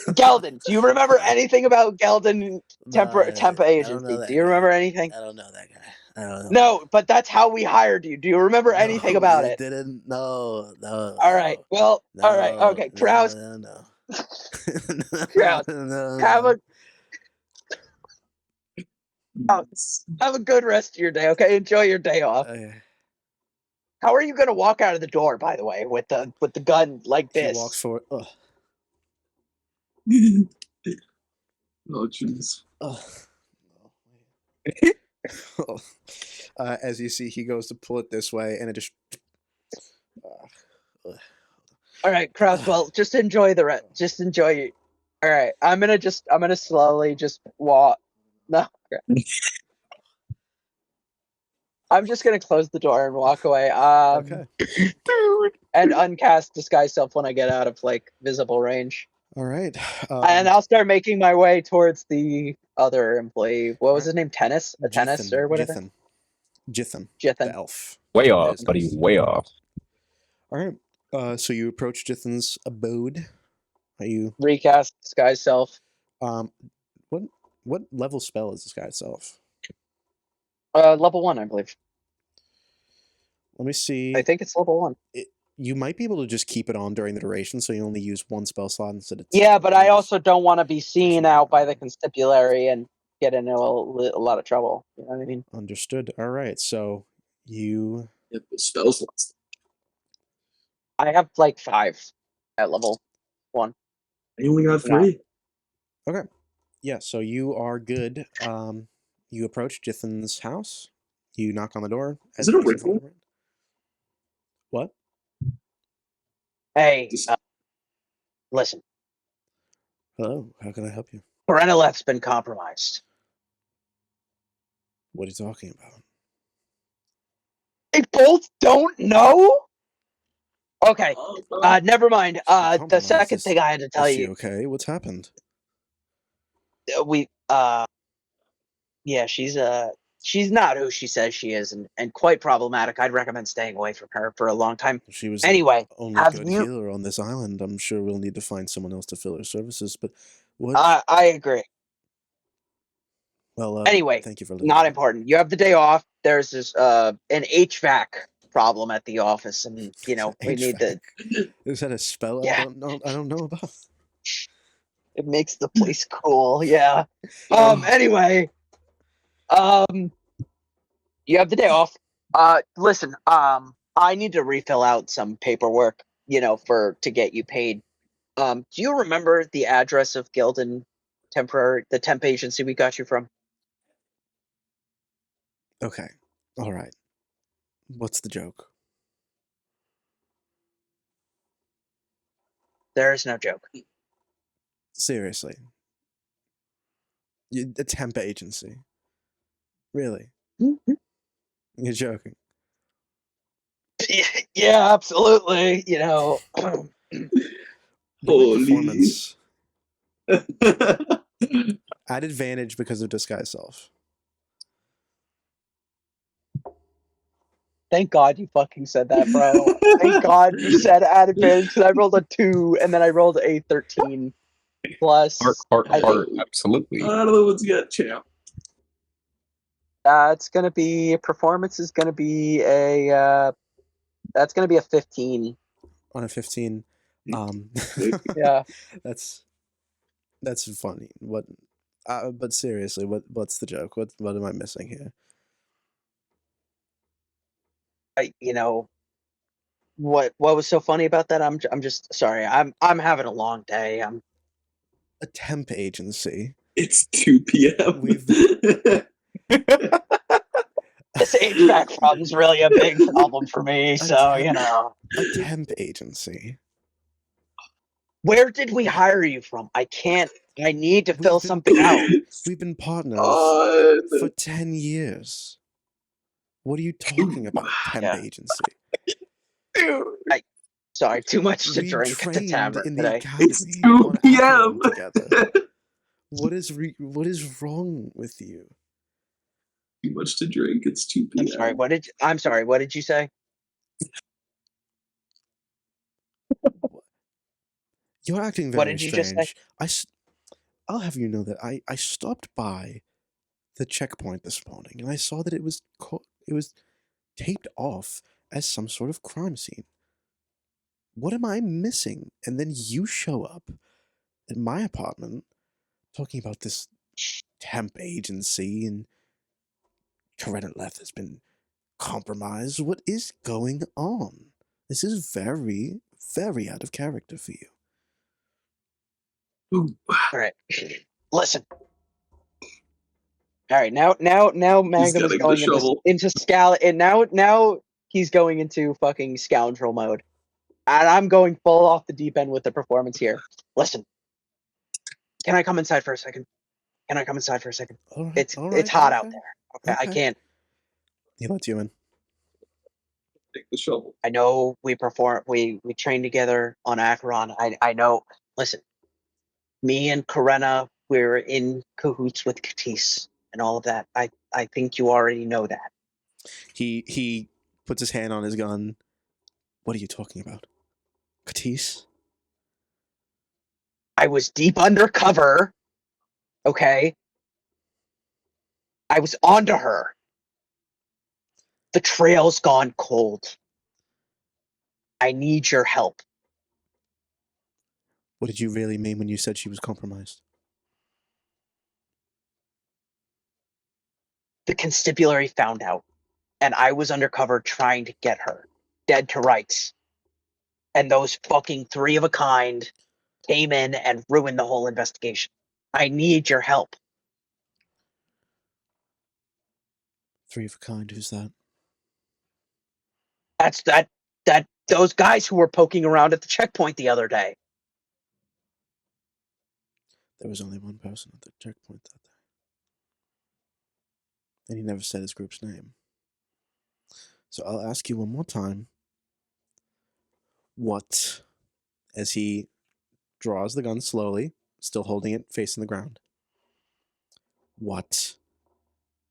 Gelden, do you remember anything about Gelden Tempa I don't know Agency? that Do you guy. remember anything? I don't know that guy. I don't know. No, but that's how we hired you. Do you remember anything about you it? didn't. No. All right. Well, No. all right. Okay, Kraus, No. Kraus, have No. a good rest of your day. Okay, enjoy your day off. Okay. How are you gonna walk out of the door? By the way, with the gun like He this? walks forward. Ugh. Oh, jeez. Ugh. As you see, he goes to pull it this way, and it just. All right, Kraus. Well, just enjoy the rest. Just enjoy. All right, I'm gonna slowly just walk. No, I'm just gonna close the door and walk away. Okay. And uncast disguise self when I get out of like visible range. All right. And I'll start making my way towards the other employee. What was his name? Tennis? Tennis or whatever? Jithan. Jithan. The elf. Way off, Business. buddy. Way off. All right. So you approach Jithan's abode. Are you? Recast disguise self. What level spell is this guy itself? Level 1, I believe. Let me see. I think it's level 1. You might be able to just keep it on during the duration, so you only use one spell slot instead of two. Yeah, but I also don't want to be seen out by the constabulary and get into a lot of trouble. You know what I mean? Understood. All right. So you. If the spells last. I have like 5 at level 1. I only got 3. Okay. Yeah. So you are good. You approach Jithan's house. You knock on the door. Is it a ritual? What? Hey, listen. Hello. How can I help you? Perenoleth's been compromised. What are you talking about? They both don't know? Okay. Never mind. The second thing I had to tell Is she you, okay? What's happened? yeah, she's not who she says she is, and quite problematic. I'd recommend staying away from her for a long time. She was Anyway, the only have good you? healer on this island. I'm sure we'll need to find someone else to fill her services. But what? I agree. Well, Anyway, thank you for letting not me know. important. You have the day off. There's this an HVAC problem at the office, and we need to. Is that a spell? Yeah. I don't know about. It makes the place cool. Yeah. Anyway, you have the day off. Listen. I need to refill out some paperwork. To get you paid. Do you remember the address of Gildan the temp agency we got you from? Okay. All right. What's the joke? There is no joke. Seriously. The temp agency. Really? Mm-hmm. You're joking. Yeah, absolutely. Performance. At advantage because of disguise self. Thank God you fucking said that, bro. Thank God you said at advantage because I rolled a 2 and then I rolled a 13 plus. Heart, absolutely. I don't know what's yet, champ. It's gonna be performance is gonna be a that's gonna be a 15. On a 15. Yeah. That's funny. What but seriously, what's the joke? What am I missing here? What was so funny about that? I'm just sorry. I'm having a long day. I'm a temp agency. It's 2 p.m. This HVAC problem's really a big problem for me. So a temp agency. Where did we hire you from? I need to fill something out. We've been partners for 10 years. What are you talking about, temp agency? Sorry, too much to drink at the tavern in the today. academy. It's 2 p.m. Together. What is wrong with you? Too much to drink. It's 2 p.m. I'm sorry. What did you say? You're acting What very did you just say? strange. I'll have you know that I stopped by the checkpoint this morning and I saw that it was taped off as some sort of crime scene. What am I missing? And then you show up at my apartment talking about this temp agency and Karenaleth has been compromised. What is going on? This is very, very out of character for you. Ooh. All right, listen. All right, now Magnum is getting the going shovel. into and now he's going into fucking scoundrel mode, and I'm going full off the deep end with the performance here. Listen, can I come inside for a second? Can I come inside for a second? All right, It's all right, hot okay, out there. Okay, I okay. can't. He lets you in. Take the shovel. I know we trained together on Acheron. I know. Listen, me and Karena, we're in cahoots with Katis and all of that. I think you already know that. He puts his hand on his gun. What are you talking about? Katis? I was deep undercover. Okay. I was onto her. The trail's gone cold. I need your help. What did you really mean when you said she was compromised? The constabulary found out, and I was undercover trying to get her. Dead to rights. And those fucking three of a kind came in and ruined the whole investigation. I need your help. Three of a kind, who's that? That's those guys who were poking around at the checkpoint the other day. There was only one person at the checkpoint that day. And he never said his group's name. So I'll ask you one more time. What, as he draws the gun slowly, still holding it facing the ground, what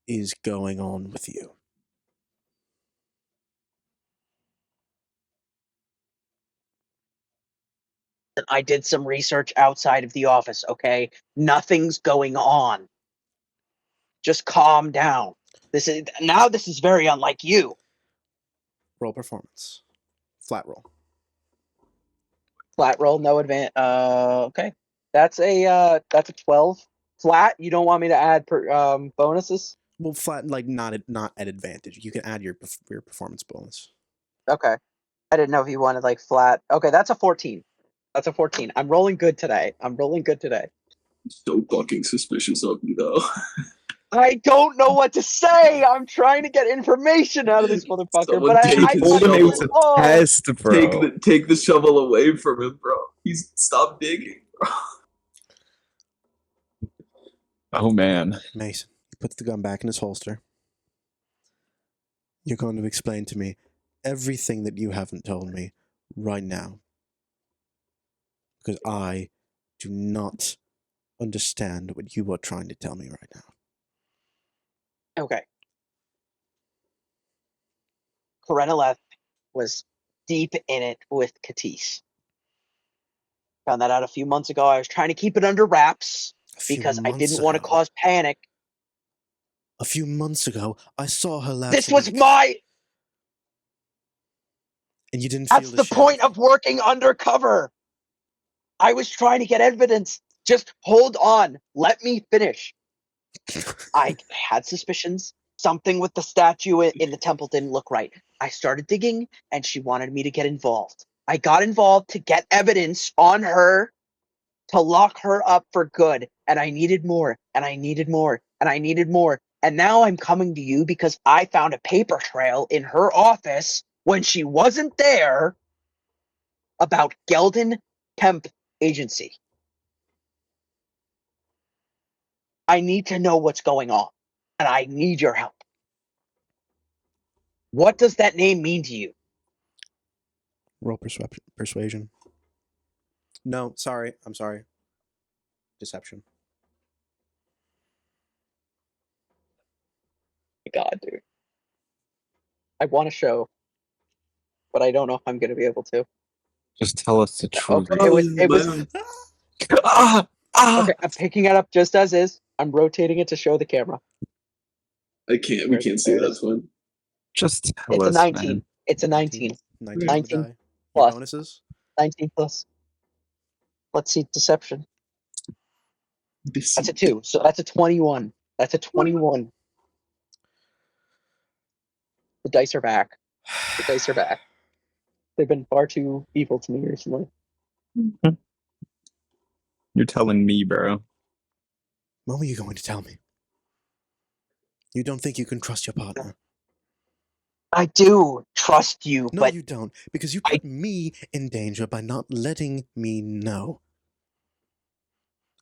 is going on with you? I did some research outside of the office, okay? Nothing's going on. Just calm down. This is very unlike you. Roll performance. Flat roll. Flat roll, no advance. Okay. That's a 12. Flat. You don't want me to add bonuses? Well, flat, like not at advantage. You can add your performance bonus. Okay. I didn't know if you wanted like flat. Okay, that's a 14. That's a 14. I'm rolling good today. So fucking suspicious of me, though. I don't know what to say. I'm trying to get information out of this motherfucker, Someone but take I his Told him it shovel. was a oh, test, bro. Take the shovel away from him, bro. He's stop digging, bro. Oh man. Mason, he puts the gun back in his holster. You're going to explain to me everything that you haven't told me right now. Because I do not understand what you are trying to tell me right now. okay. Karenaleth was deep in it with Katis. Found that out a few months ago. I was trying to keep it under wraps because I didn't want to cause panic. A few months ago, I saw her last This was week, my... and you didn't feel That's the point of working undercover. I was trying to get evidence. Just hold on. Let me finish. I had suspicions. Something with the statue in the temple didn't look right. I started digging, and she wanted me to get involved. I got involved to get evidence on her to lock her up for good. And I needed more, and I needed more, and I needed more. And now I'm coming to you because I found a paper trail in her office when she wasn't there about Gelden Temp Agency. I need to know what's going on, and I need your help. What does that name mean to you? Roll persuasion. No, sorry. I'm sorry. Deception. God, dude. I want to show, but I don't know if I'm going to be able to. Just tell us the truth. Okay, it was. Okay, I'm picking it up just as is. I'm rotating it to show the camera. We can't see that one. Just tell It's a us, 19. man. It's a 19. 19 19 on the die. Your plus. bonuses? 19 plus. Let's see, deception. That's a 2, so that's a 21. That's a 21. The dice are back. The dice are back. They've been far too evil to me recently. You're telling me, bro. When were you going to tell me? You don't think you can trust your partner? I do trust you, No, but you don't, because you put me in danger by not letting me know.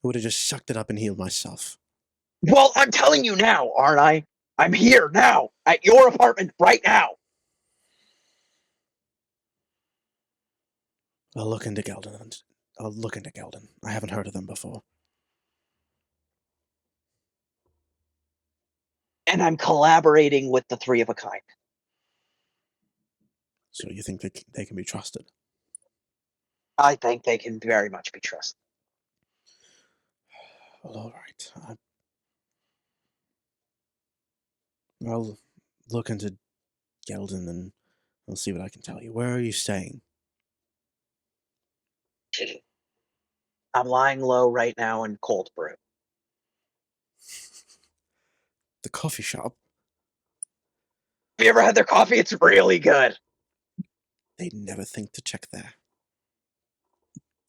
I would have just sucked it up and healed myself. well, I'm telling you now, aren't I? I'm here now, at your apartment right now. I'll look into Gelden. I haven't heard of them before. And I'm collaborating with the three of a kind. So you think they can be trusted? I think they can very much be trusted. Well, all right. I'll look into Gelden and I'll see what I can tell you. Where are you staying? I'm lying low right now in Cold Brew. The coffee shop? Have you ever had their coffee? It's really good. They'd never think to check there.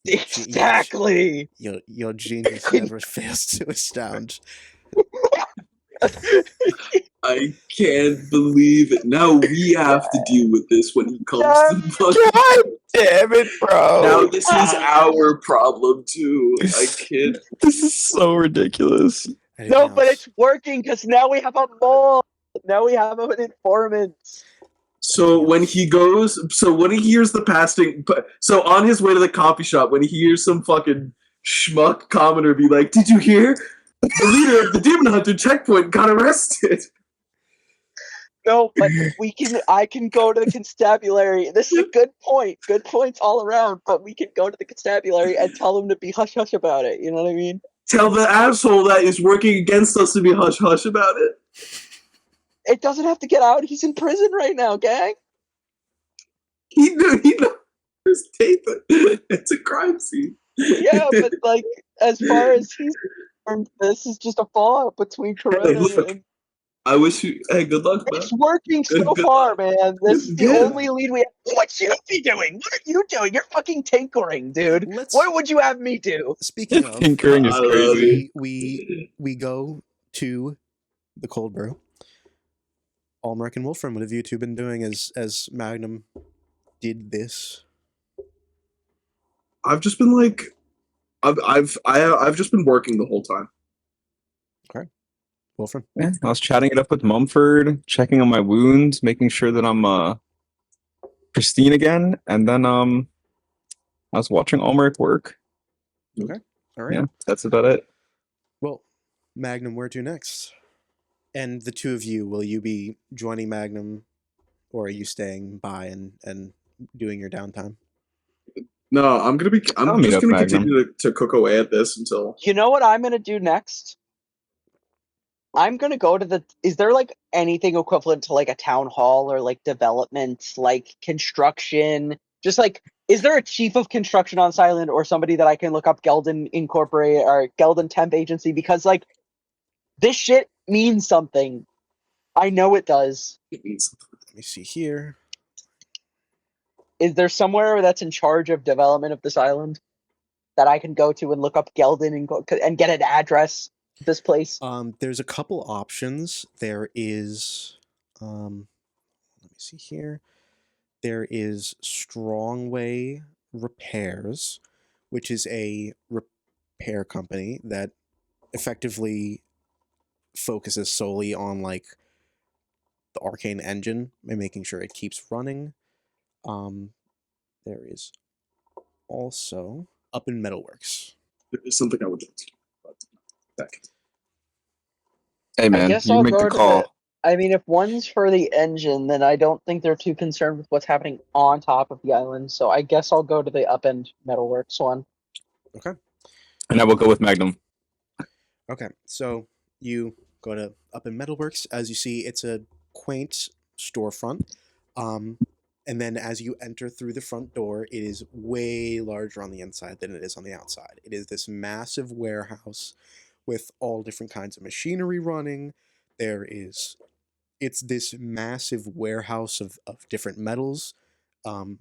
Exactly. Your genius never fails to astound. I can't believe it. Now we have to deal with this when he comes to God damn it, bro. Now this is our problem too. I can't. This is so ridiculous. Anything No, but else? it's working because now we have a mole. Now we have an informant. So when he hears the passing, so on his way to the coffee shop, when he hears some fucking schmuck commenter be like, "Did you hear? The leader of the Demon Hunter checkpoint got arrested." No, but I can go to the constabulary. This is a good point. Good points all around, but we can go to the constabulary and tell them to be hush hush about it. You know what I mean? Tell the asshole that is working against us to be hush hush about it. It doesn't have to get out. He's in prison right now, gang. He knows there's tape. It's a crime scene. Yeah, but like, as far as he's concerned, this is just a fallout between Corinne look. and... I wish you. Hey, good luck, man. It's working so Good far, luck. man. This is the Yeah. only lead we have. What should you be doing? What are you doing? You're fucking tinkering, dude. What would you have me do? Speaking of, Tinkering is crazy. we go to the cold brew. Almeric and Wulfren, what have you two been doing as Magnum did this? I've just been like, I've just been working the whole time. Okay, Wulfren. Yeah, I was chatting it up with Mumford, checking on my wounds, making sure that I'm pristine again, and then I was watching Almeric work. Okay, all right. Yeah, that's about it. Well, Magnum, where to next? And the two of you, will you be joining Magnum, or are you staying by and doing your downtime? No, I'm just gonna continue to cook away at this until. You know what I'm gonna do next? I'm gonna go to the. Is there like anything equivalent to like a town hall or like development, like construction? Just like, is there a chief of construction on this island or somebody that I can look up Gelden Incorporate or Gelden Temp Agency? Because like, this shit means something. I know it does. It means something. Let me see here. Is there somewhere that's in charge of development of this island that I can go to and look up Gelden and get an address of this place? There's a couple options. There is, let me see here. There is Strongway Repairs, which is a repair company that effectively focuses solely on like the arcane engine and making sure it keeps running. There is also Up in Metalworks. There is something I would like to do. Back. Hey man, I guess you I'll make go the to call. I mean, if one's for the engine, then I don't think they're too concerned with what's happening on top of the island. So I guess I'll go to the upend metalworks one. Okay. And I will go with Magnum. Okay, so you go to Up in Metalworks. As you see, it's a quaint storefront. And then as you enter through the front door, it is way larger on the inside than it is on the outside. It is this massive warehouse with all different kinds of machinery running. It's this massive warehouse of different metals, um,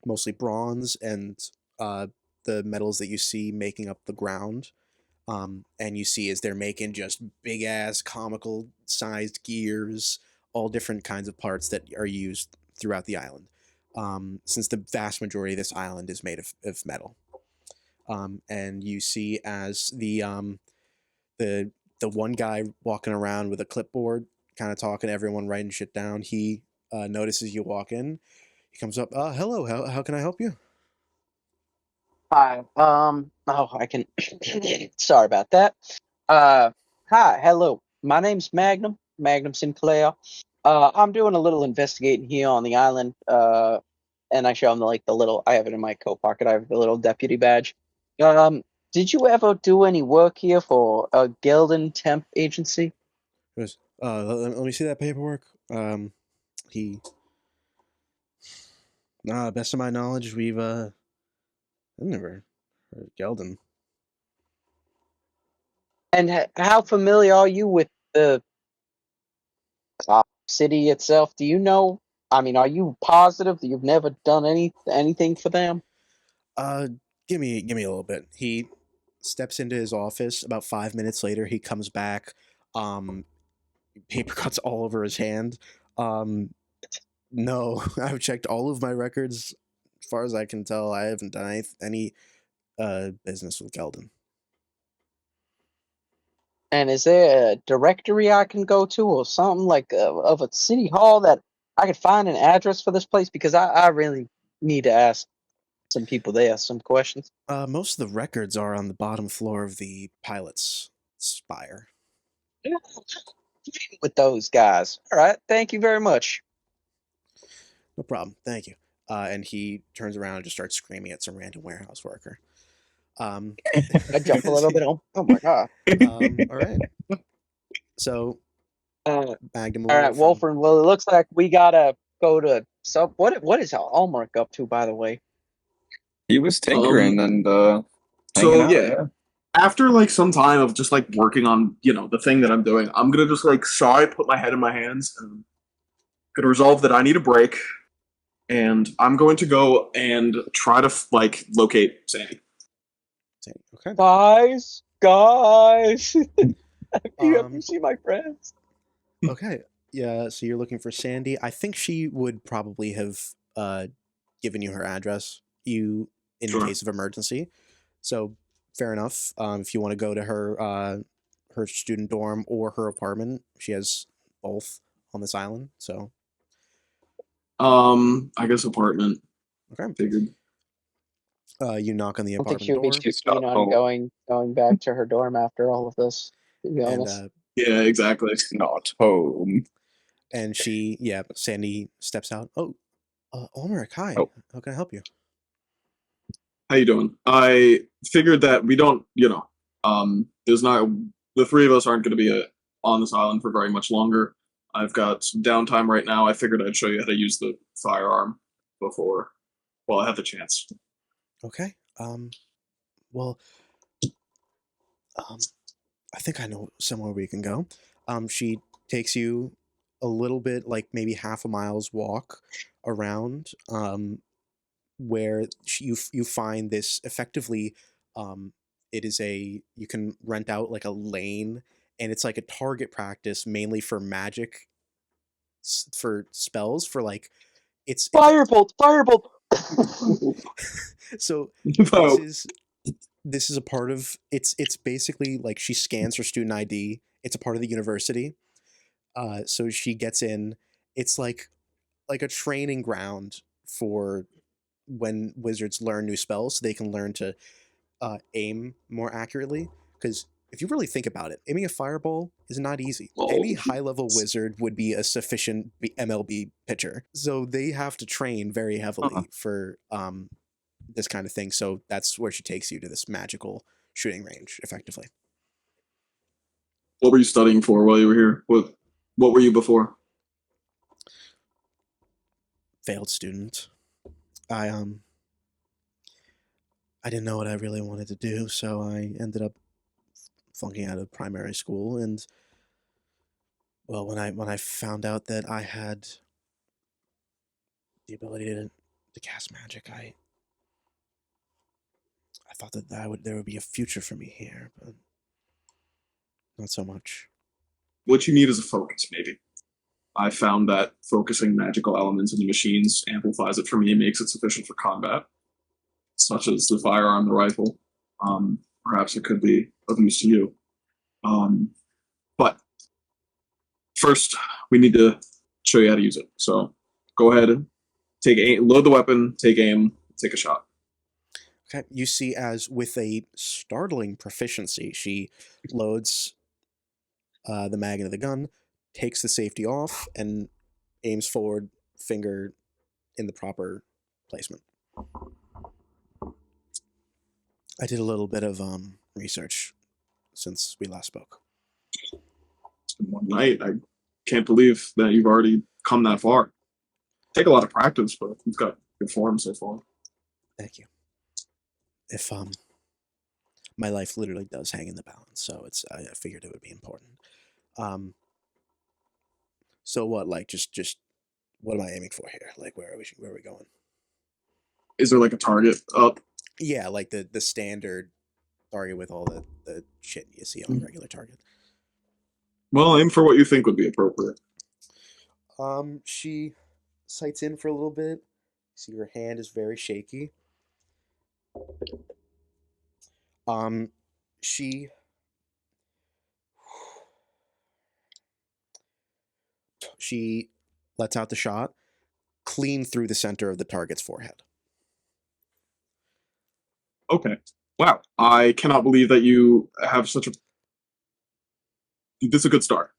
mostly bronze and the metals that you see making up the ground. And you see as they're making just big ass comical sized gears, all different kinds of parts that are used throughout the island. Since the vast majority of this island is made of metal. And you see as the one guy walking around with a clipboard, kind of talking to everyone, writing shit down. He notices you walk in. He comes up. Hello. How can I help you? Hi. Oh, I can. Sorry about that. Uh, Hi. Hello. My name's Magnum. Magnum Sinclair. I'm doing a little investigating here on the island. And I show him the little. I have it in my coat pocket. I have the little deputy badge. Um, did you ever do any work here for a Gelden temp agency? He goes, let me see that paperwork. He, best of my knowledge, I've never heard of Gelden. And how familiar are you with the city itself? Do you know? I mean, are you positive that you've never done anything for them? Uh, give me a little bit. He steps into his office. About 5 minutes later, he comes back. Um, Paper cuts all over his hand. Um, no, I've checked all of my records. As far as I can tell, I haven't done any business with Gelden. And is there a directory I can go to or something like of a city hall that I could find an address for this place? Because I really need to ask some people there some questions. Most of the records are on the bottom floor of the pilot's spire. With those guys. All right. Thank you very much. No problem. Thank you. And he turns around and just starts screaming at some random warehouse worker. I jump a little bit. Oh my god. All right. So Magnum All right, Wulfren. Wulfren. Well, it looks like we gotta go to some. What is Almeric up to, by the way? He was tinkering and hanging So out. yeah, after like some time of just like working on the thing that I'm doing, I'm gonna just like sigh, put my head in my hands, and gonna resolve that I need a break, and I'm going to go and try to like locate Sandy. Okay. Guys. Have Um, you seen my friends? Okay. Yeah, so you're looking for Sandy. I think she would probably have given you her address in Sure. case of emergency. So fair enough. If you want to go to her student dorm or her apartment, she has both on this island. So I guess apartment. okay. Figured. You knock on the I don't think she apartment would be door, too keen on going back to her dorm after all of this. To be and honest. Yeah, exactly. Not home. Sandy steps out. Oh, Almeric, hi. Oh. How can I help you? How you doing? I figured that we don't, there's not the three of us aren't going to be on this island for very much longer. I've got some downtime right now. I figured I'd show you how to use the firearm before, while I have the chance. Okay. Well, I think I know somewhere we can go. She takes you a little bit, like maybe half a mile's walk around, where you find this effectively. It is you can rent out like a lane, and it's like a target practice mainly for magic, for spells, for like it's Firebolt! so Oh. this is a part of it's basically like she scans her student ID. It's a part of the university. So she gets in. It's like a training ground for when wizards learn new spells, so they can learn to aim more accurately. Because if you really think about it, aiming a fireball is not easy. Oh. Any high-level wizard would be a sufficient MLB pitcher. So they have to train very heavily for this kind of thing. So that's where she takes you to this magical shooting range, effectively. What were you studying for while you were here? What were you before? Failed student. I didn't know what I really wanted to do, so I ended up flunking out of primary school. And well, when I found out that I had the ability to cast magic, I thought that there would be a future for me here, but not so much. What you need is a focus, maybe. I found that focusing magical elements into machines amplifies it for me and makes it sufficient for combat, such as the firearm, the rifle. Perhaps it could be of use to you. But first, we need to show you how to use it. So go ahead, take aim, load the weapon, take aim, take a shot. Okay, you see, as with a startling proficiency, she loads the mag into the gun, takes the safety off, and aims forward, finger in the proper placement. I did a little bit of research since we last spoke. It's been one night. I can't believe that you've already come that far. Take a lot of practice, but you've got good form so far. Thank you. If my life literally does hang in the balance, so I figured it would be important. So what? Like, just what am I aiming for here? Like, where are we going? Is there like a target up? Yeah, like the standard target with all the shit you see on a regular target. Well, aim for what you think would be appropriate. She sights in for a little bit. See, her hand is very shaky. She lets out the shot clean through the center of the target's forehead. Okay. Wow. I cannot believe that you have such a... This is a good start.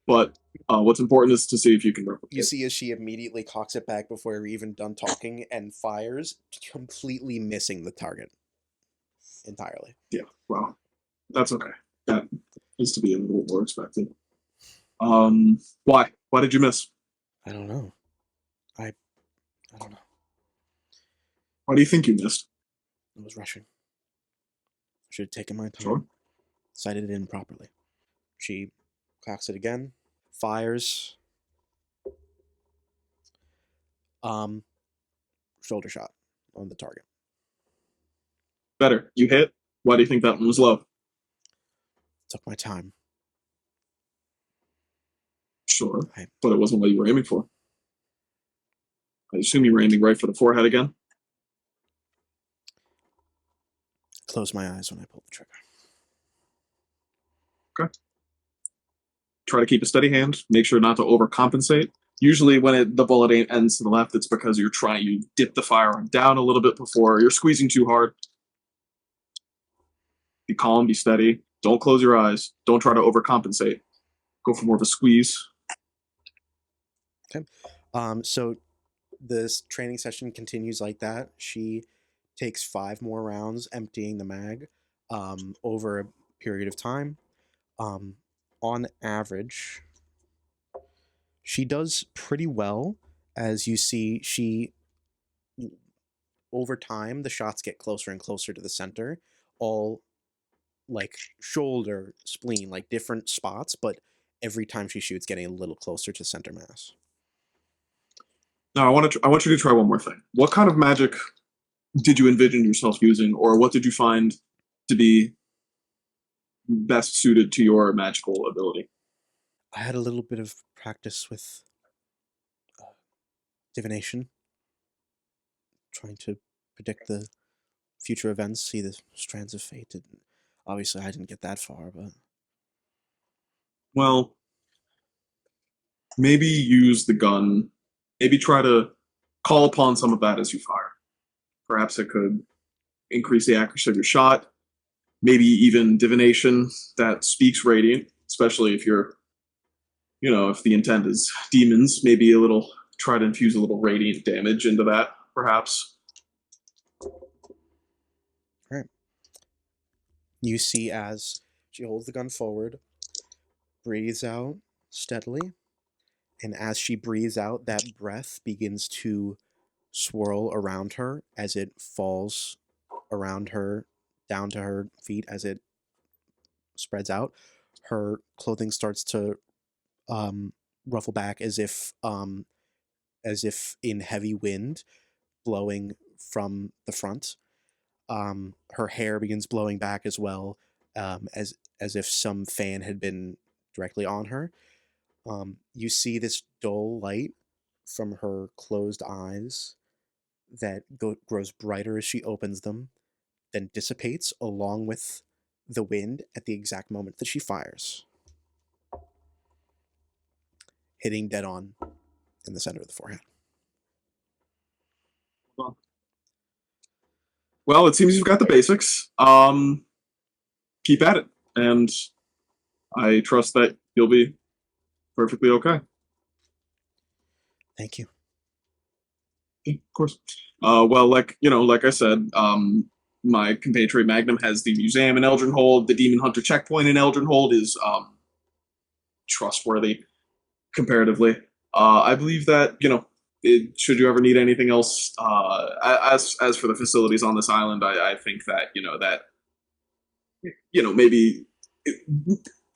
But what's important is to see if you can replicate. You see as she immediately cocks it back before you're even done talking and fires, completely missing the target entirely. Yeah, well, that's okay. That is to be a little more expected. Why? Why did you miss? I don't know. I don't know. Why do you think you missed? I was rushing. I should have taken my time. Sure. Sighted it in properly. She cocks it again, fires. Shoulder shot on the target. Better. You hit. Why do you think that one was low? Took my time. Sure. Right. But it wasn't what you were aiming for. I assume you were aiming right for the forehead again? Closed my eyes when I pulled the trigger. Okay. Try to keep a steady hand. Make sure not to overcompensate. Usually when the bullet ends to the left, it's because you dip the firearm down a little bit before you're squeezing too hard. Be calm, be steady. Don't close your eyes. Don't try to overcompensate. Go for more of a squeeze. Okay. So this training session continues like that. She takes 5 more rounds, emptying the mag over a period of time. On average, she does pretty well. As you see, over time, the shots get closer and closer to the center, all like shoulder, spleen, like different spots, but every time she shoots, getting a little closer to center mass. Now, I want you to try one more thing. What kind of magic did you envision yourself using, or what did you find to be best suited to your magical ability? I had a little bit of practice with divination, trying to predict the future events, see the strands of fate. Obviously, I didn't get that far, but... Well, maybe use the gun. Maybe try to call upon some of that as you fire. Perhaps it could increase the accuracy of your shot. maybe even divination that speaks radiant, especially if you're, if the intent is demons, maybe try to infuse a little radiant damage into that, perhaps. Right. You see as she holds the gun forward, breathes out steadily, and as she breathes out, that breath begins to swirl around her as it falls around her, down to her feet as it spreads out. Her clothing starts to ruffle back as if in heavy wind blowing from the front. Her hair begins blowing back as well, as if some fan had been directly on her. You see this dull light from her closed eyes that grows brighter as she opens them, then dissipates along with the wind at the exact moment that she fires, hitting dead on in the center of the forehead. Well, it seems you've got the basics. Keep at it, and I trust that you'll be perfectly okay. Thank you. Yeah, of course. Well, like I said, my compatriot Magnum has the museum in Eldrenhold. The Demon Hunter checkpoint in Eldrenhold is trustworthy comparatively. I believe that should you ever need anything else, as for the facilities on this island, I think that maybe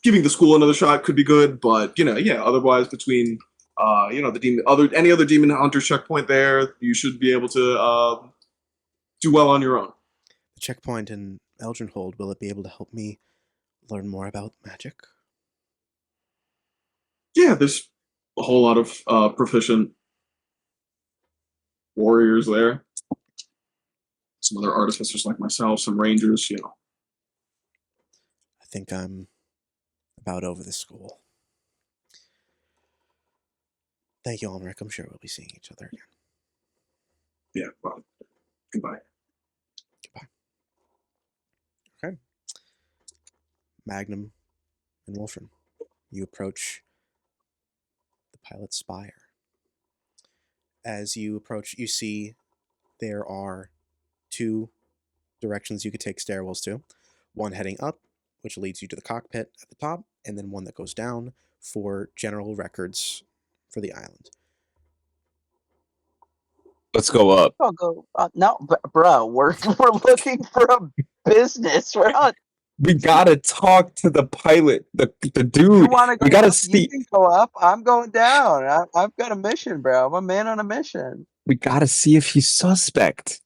giving the school another shot could be good, but yeah. Otherwise, between any other demon hunter checkpoint there, you should be able to do well on your own. The checkpoint in Eldrenhold, will it be able to help me learn more about magic? Yeah, there's a whole lot of proficient warriors there. Some other artificers like myself, some rangers, I think I'm about over this school. Thank you, Almeric. I'm sure we'll be seeing each other again. Yeah, well, goodbye. Goodbye. Okay. Magnum and Wulfren, you approach the pilot's spire. As you approach, you see there are two directions you could take stairwells to. One heading up, which leads you to the cockpit at the top, and then one that goes down for general records for the island. Let's go up. I'll go. No, bro, we're looking for a business. We're not. We gotta talk to the pilot, the You dude. want to go We gotta up? see. You can go up. I'm going down. I've got a mission, bro. I'm a man on a mission. We gotta see if he's suspect.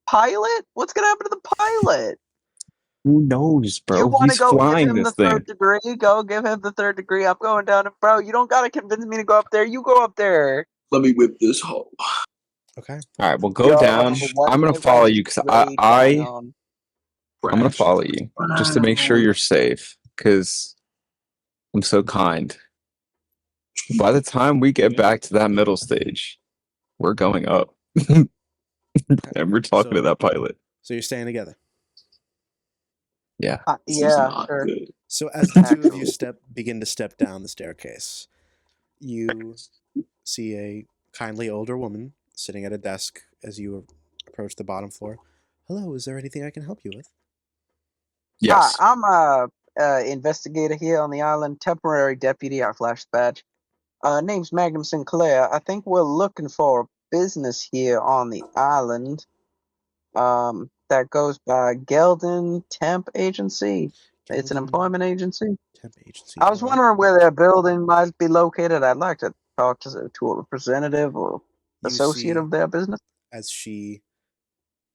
Pilot? What's gonna happen to the pilot? Who knows, bro? You want to He's go give flying him the this thing. third degree? Go give him the third degree. I'm going down. Bro, you don't gotta convince me to go up there. You go up there. Let me whip this hole. Okay. All right, we'll go down. I'm gonna follow you because I'm gonna follow you just to make sure you're safe. Because I'm so kind. By the time we get back to that middle stage, we're going up, and we're talking to that pilot. So you're staying together. Yeah. Yeah, sure. Good. So as the two of you begin to step down the staircase, you see a kindly older woman sitting at a desk as you approach the bottom floor. Hello, is there anything I can help you with? Yes. Hi, I'm a investigator here on the island, temporary deputy. I flashed the badge. Name's Magnum Sinclair. I think we're looking for a business here on the island. That goes by Geldon Temp Agency. It's an Geldon employment agency. Temp agency. I was All right. wondering where their building might be located. I'd like to talk to a representative or You associate see, of their business. as she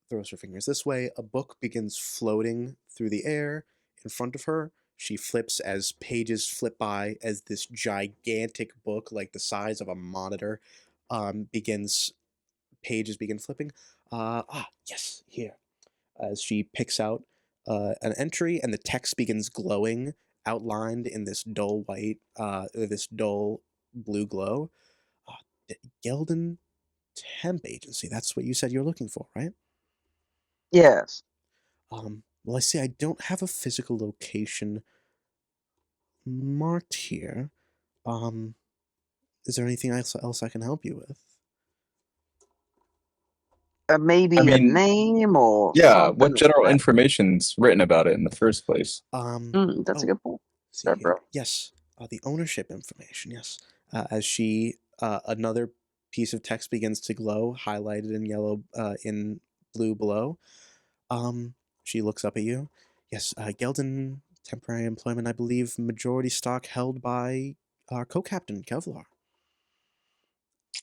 throws her fingers this way, a book begins floating through the air in front of her. She flips as pages flip by, as this gigantic book, like the size of a monitor, pages begin flipping. Yes, here. As she picks out an entry, and the text begins glowing, outlined in this dull blue glow. Geldon Temp Agency. That's what you said you're looking for, right? Yes. Well, I see I don't have a physical location marked here. Is there anything else I can help you with? Maybe I a mean, name or yeah, something. what general information's written about it in the first place? That's a good point. See here. Bro. Yes, the ownership information. Yes, as she another piece of text begins to glow, highlighted in yellow, in blue below. She looks up at you. Yes, Gelden temporary employment. I believe majority stock held by our co-captain Kevlar.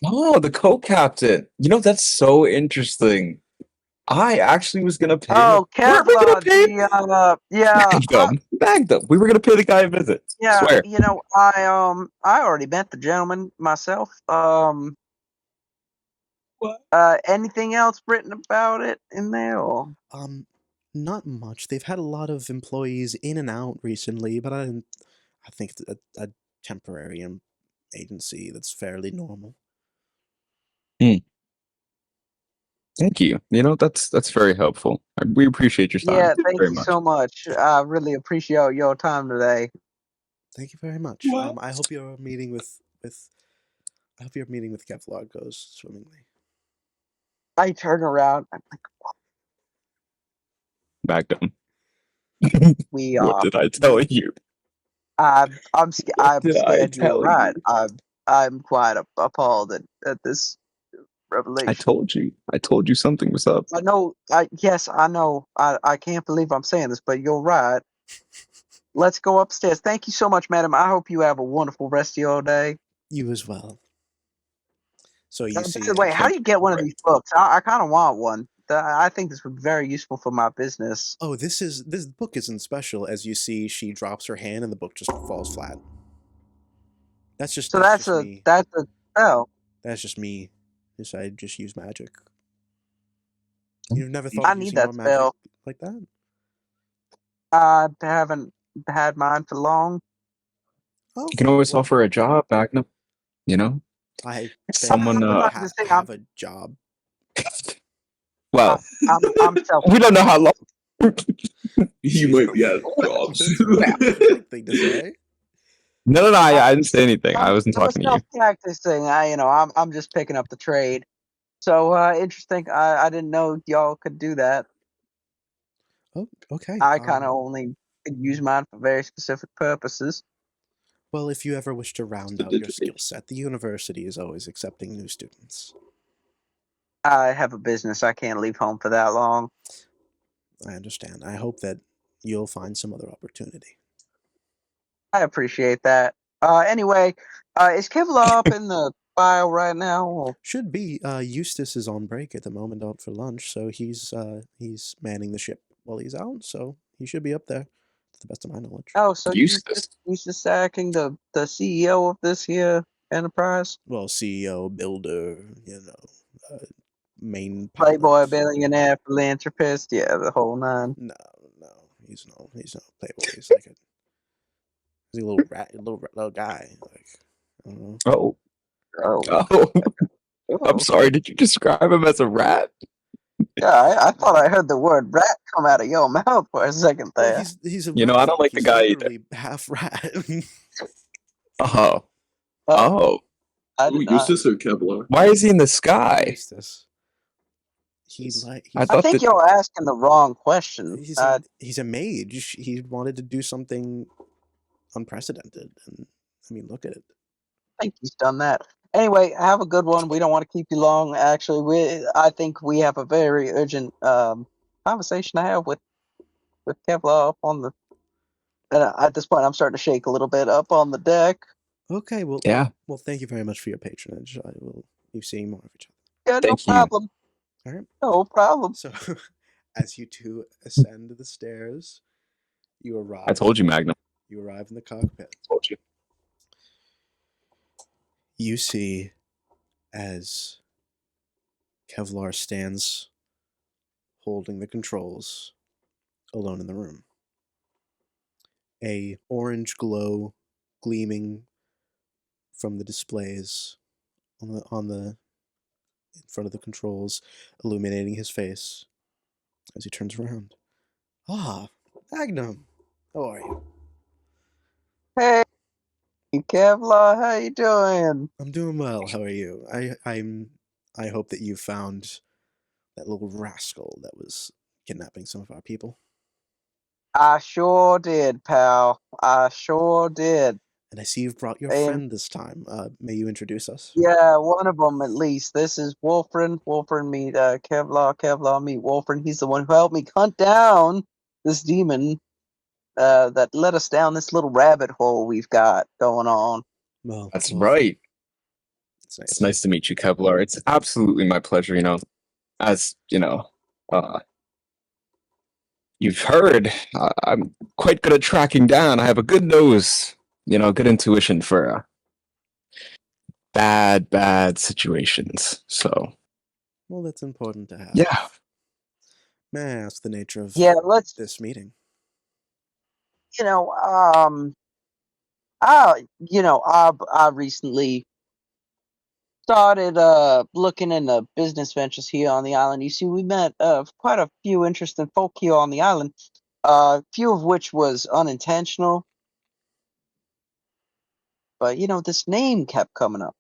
Oh, the co-captain. You know, that's so interesting. I actually was gonna pay. Oh, Weren't we gonna Kevlar, pay? yeah, Magnum. We were gonna pay the guy a visit. yeah. Swear. You know, I already met the gentleman myself. What? Anything else written about it in there? Or? Not much. They've had a lot of employees in and out recently, but I think it's a temporary agency that's fairly normal. Thank you. You know, that's very helpful. We appreciate your time. Yeah, thank very you much. so much. I really appreciate your time today. Thank you very much. I hope your meeting with Kevlar goes swimmingly. I turn around. I'm like, Magnum. we What did I tell you? I'm scared you're right. You? I'm quite appalled at this revelation. I told you something was up. I know. Yes, I know. I can't believe I'm saying this, but you're right. Let's go upstairs. Thank you so much, madam. I hope you have a wonderful rest of your day. You as well. So you see. By the way, how do you get one of these books? I kind of want one. I think this would be very useful for my business. Oh, this book isn't special. As you see, she drops her hand and the book just falls flat. That's just me. That's a spell. That's just me. I just use magic. You've never thought I of need using that more magic spell. like that? I haven't had mine for long. Oh, you can always offer a job, Magnum. You know, someone have a job. Well, I'm self. We don't know how long. You might be out of jobs. Thing to say. No. I didn't say anything. I wasn't talking to you. Practicing. I'm just picking up the trade. So interesting. I didn't know y'all could do that. Oh, okay. I kind of only use mine for very specific purposes. Well, if you ever wish to round out your skill set, the university is always accepting new students. I have a business. I can't leave home for that long. I understand. I hope that you'll find some other opportunity. I appreciate that. Anyway, is Kevlar up in the file right now? Or? Should be. Eustace is on break at the moment, out for lunch, so he's manning the ship while he's out. So he should be up there, to the best of my knowledge. Oh, so Eustace acting the CEO of this here enterprise? Well, CEO, builder, main playboy, billionaire, philanthropist. Yeah, the whole nine. No, he's no playboy. He's like he's a little rat, little guy. Like, I don't know. Oh. I'm sorry. Did you describe him as a rat? Yeah, I thought I heard the word rat come out of your mouth for a second there. Well, he's a I don't like the guy either. Half rat. Oh. Eustace or Kevlar? Why is he in the sky? Eustace. I think you're asking the wrong question. He's a mage. He wanted to do something unprecedented, and I mean, look at it. I think he's done that. Anyway, have a good one. We don't want to keep you long. Actually, I think we have a very urgent conversation to have with Kevlar up on the. At this point, I'm starting to shake a little bit up on the deck. Okay, well, yeah. Well, thank you very much for your patronage. I will be seeing more of each other. Yeah, no problem. All right. No problem. So, as you two ascend the stairs, you arrive. I told you, Magnum. You arrive in the cockpit. I told you. You see, as Kevlar stands holding the controls, alone in the room. A orange glow gleaming from the displays on the in front of the controls, illuminating his face as he turns around. Ah, Magnum. How are you? Hey, Kevlar, how you doing? I'm doing well. How are you? I hope that you found that little rascal that was kidnapping some of our people. I sure did, pal. I sure did. And I see you've brought your And friend this time. May you introduce us? yeah, one of them at least. This is Wulfren. Wulfren meet Kevlar. Kevlar meet Wulfren. He's the one who helped me hunt down this demon that led us down this little rabbit hole we've got going on. Well, That's well, right. It's nice. It's nice to meet you, Kevlar. It's absolutely my pleasure. As you've heard, I'm quite good at tracking down. I have a good nose, good intuition for bad situations. So, Well, that's important to have. yeah. May I ask the nature of this meeting? I recently started looking into business ventures here on the island. You see, we met quite a few interesting folk here on the island, few of which was unintentional. But this name kept coming up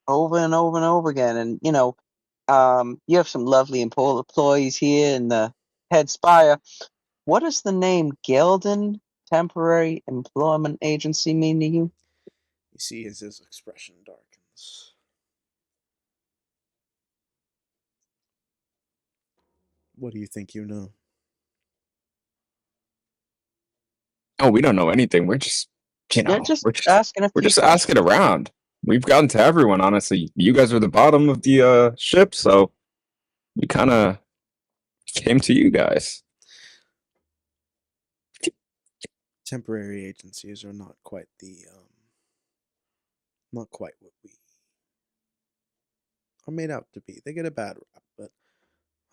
over and over and over again. And you have some lovely employees here in the head spire. What does the name Gelden Temporary Employment Agency mean to you? You see, as his expression darkens. What do you think you know? Oh, we don't know anything. We're just, asking a few we're just asking around. We've gotten to everyone, honestly. You guys are the bottom of the ship, so we kind of came to you guys. Temporary agencies are not quite what we are made out to be. They get a bad rap, but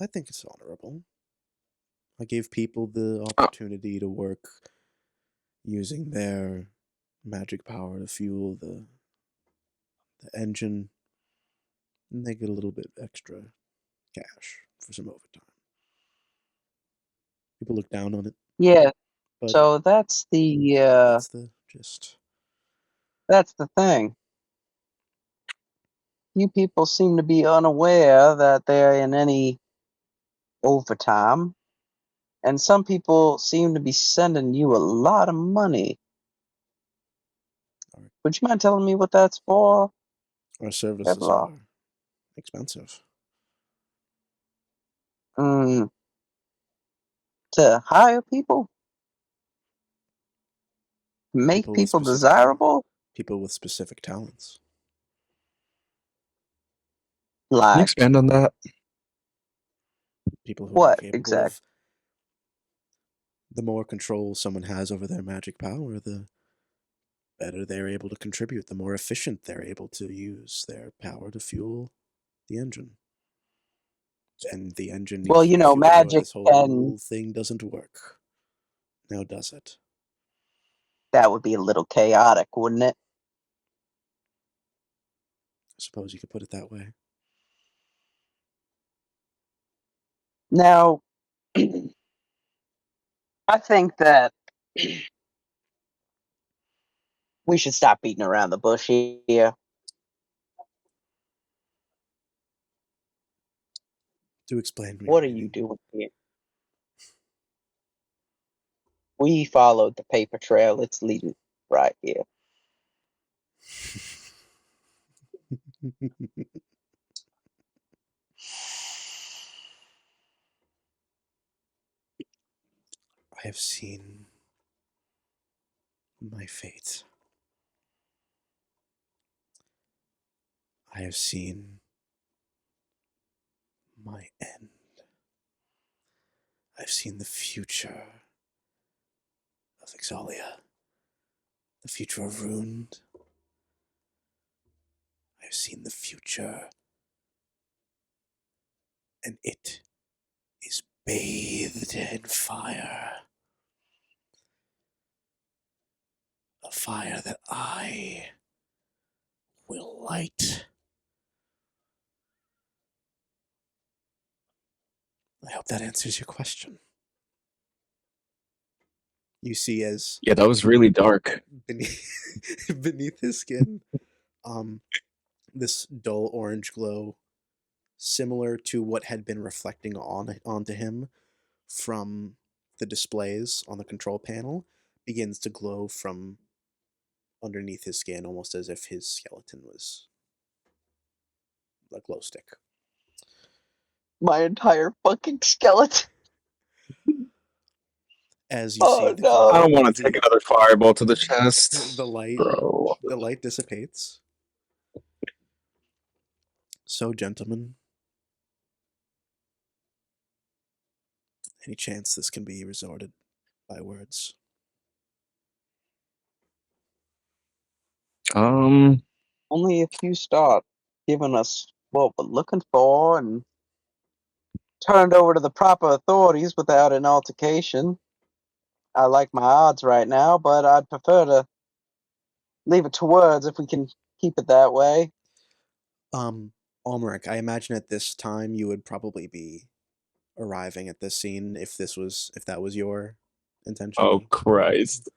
I think it's honorable. I gave people the opportunity to work using their magic power to fuel the engine, and they get a little bit extra cash for some overtime. People look down on it. Yeah. But so that's the that's the gist. That's the thing. You people seem to be unaware that they're in any overtime, and some people seem to be sending you a lot of money. Would you mind telling me what that's for? Our services are expensive. To hire people? Make people desirable? People with specific talents. Can you expand on that? People who what are capable exactly? of. The more control someone has over their magic power, the better they're able to contribute, the more efficient they're able to use their power to fuel the engine. And the engine needs to be fueled, magic or this whole thing doesn't work. Now does it? That would be a little chaotic, wouldn't it? I suppose you could put it that way. Now, I think that we should stop beating around the bush here. To explain me. What are you doing here? We followed the paper trail. It's leading right here. I have seen my fate. I have seen my end. I've seen the future of Exolia, the future of Ruined. I've seen the future, and it is bathed in fire. A fire that I will light. I hope that answers your question. You see as Yeah, that was really dark. beneath his skin, this dull orange glow, similar to what had been reflecting onto him from the displays on the control panel, begins to glow from underneath his skin, almost as if his skeleton was a glow stick. My entire fucking skeleton. As you see, no. I don't want to take another fireball to the chest. The light dissipates. So, gentlemen, any chance this can be resorted by words? Only if you start giving us what we're looking for and turned over to the proper authorities without an altercation. I like my odds right now, but I'd prefer to leave it to words if we can keep it that way. Almeric, I imagine at this time you would probably be arriving at this scene if that was your intention. Oh Christ.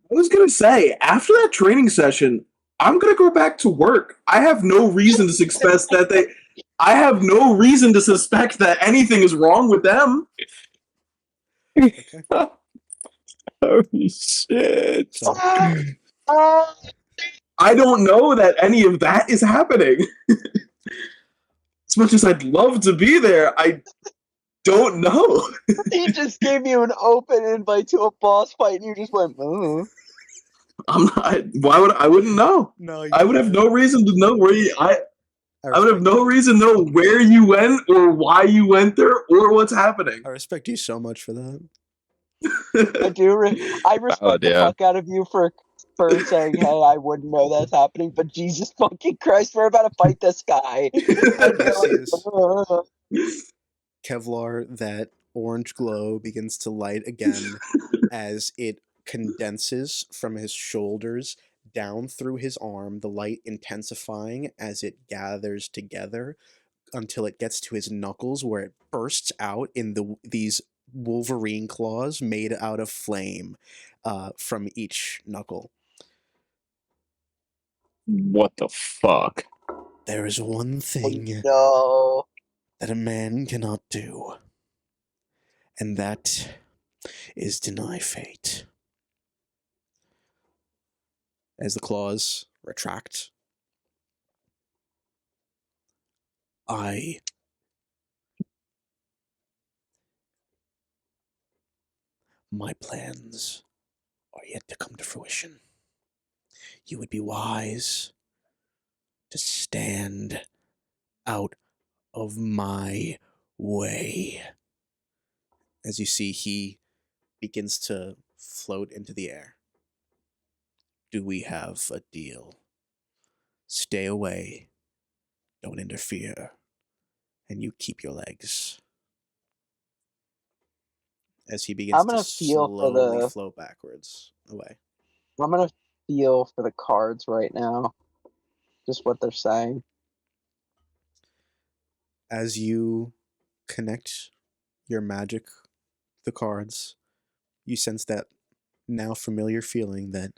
I was gonna say, after that training session, I'm gonna go back to work. I have no reason to suspect I have no reason to suspect that anything is wrong with them. Okay. Holy shit. So, I don't know that any of that is happening. As much as I'd love to be there, I don't know. He just gave you an open invite to a boss fight, and you just went, I'm not. I wouldn't know. no, I would have no reason to know where you. I would have no reason to know where you went or why you went there or what's happening. I respect you so much for that. I do. I respect the fuck out of you for saying, "Hey, I wouldn't know that's happening," but Jesus fucking Christ, we're about to fight this guy. Kevlar, that orange glow begins to light again as it condenses from his shoulders down through his arm, the light intensifying as it gathers together until it gets to his knuckles, where it bursts out in these Wolverine claws made out of flame from each knuckle. What the fuck? There is one thing that a man cannot do, and that is deny fate. As the claws retract, my plans are yet to come to fruition. You would be wise to stand out of my way. As you see, he begins to float into the air. Do we have a deal? Stay away. Don't interfere. And you keep your legs. As he begins to slowly float backwards away. I'm going to feel for the cards right now. Just what they're saying. As you connect your magic, the cards, you sense that now familiar feeling that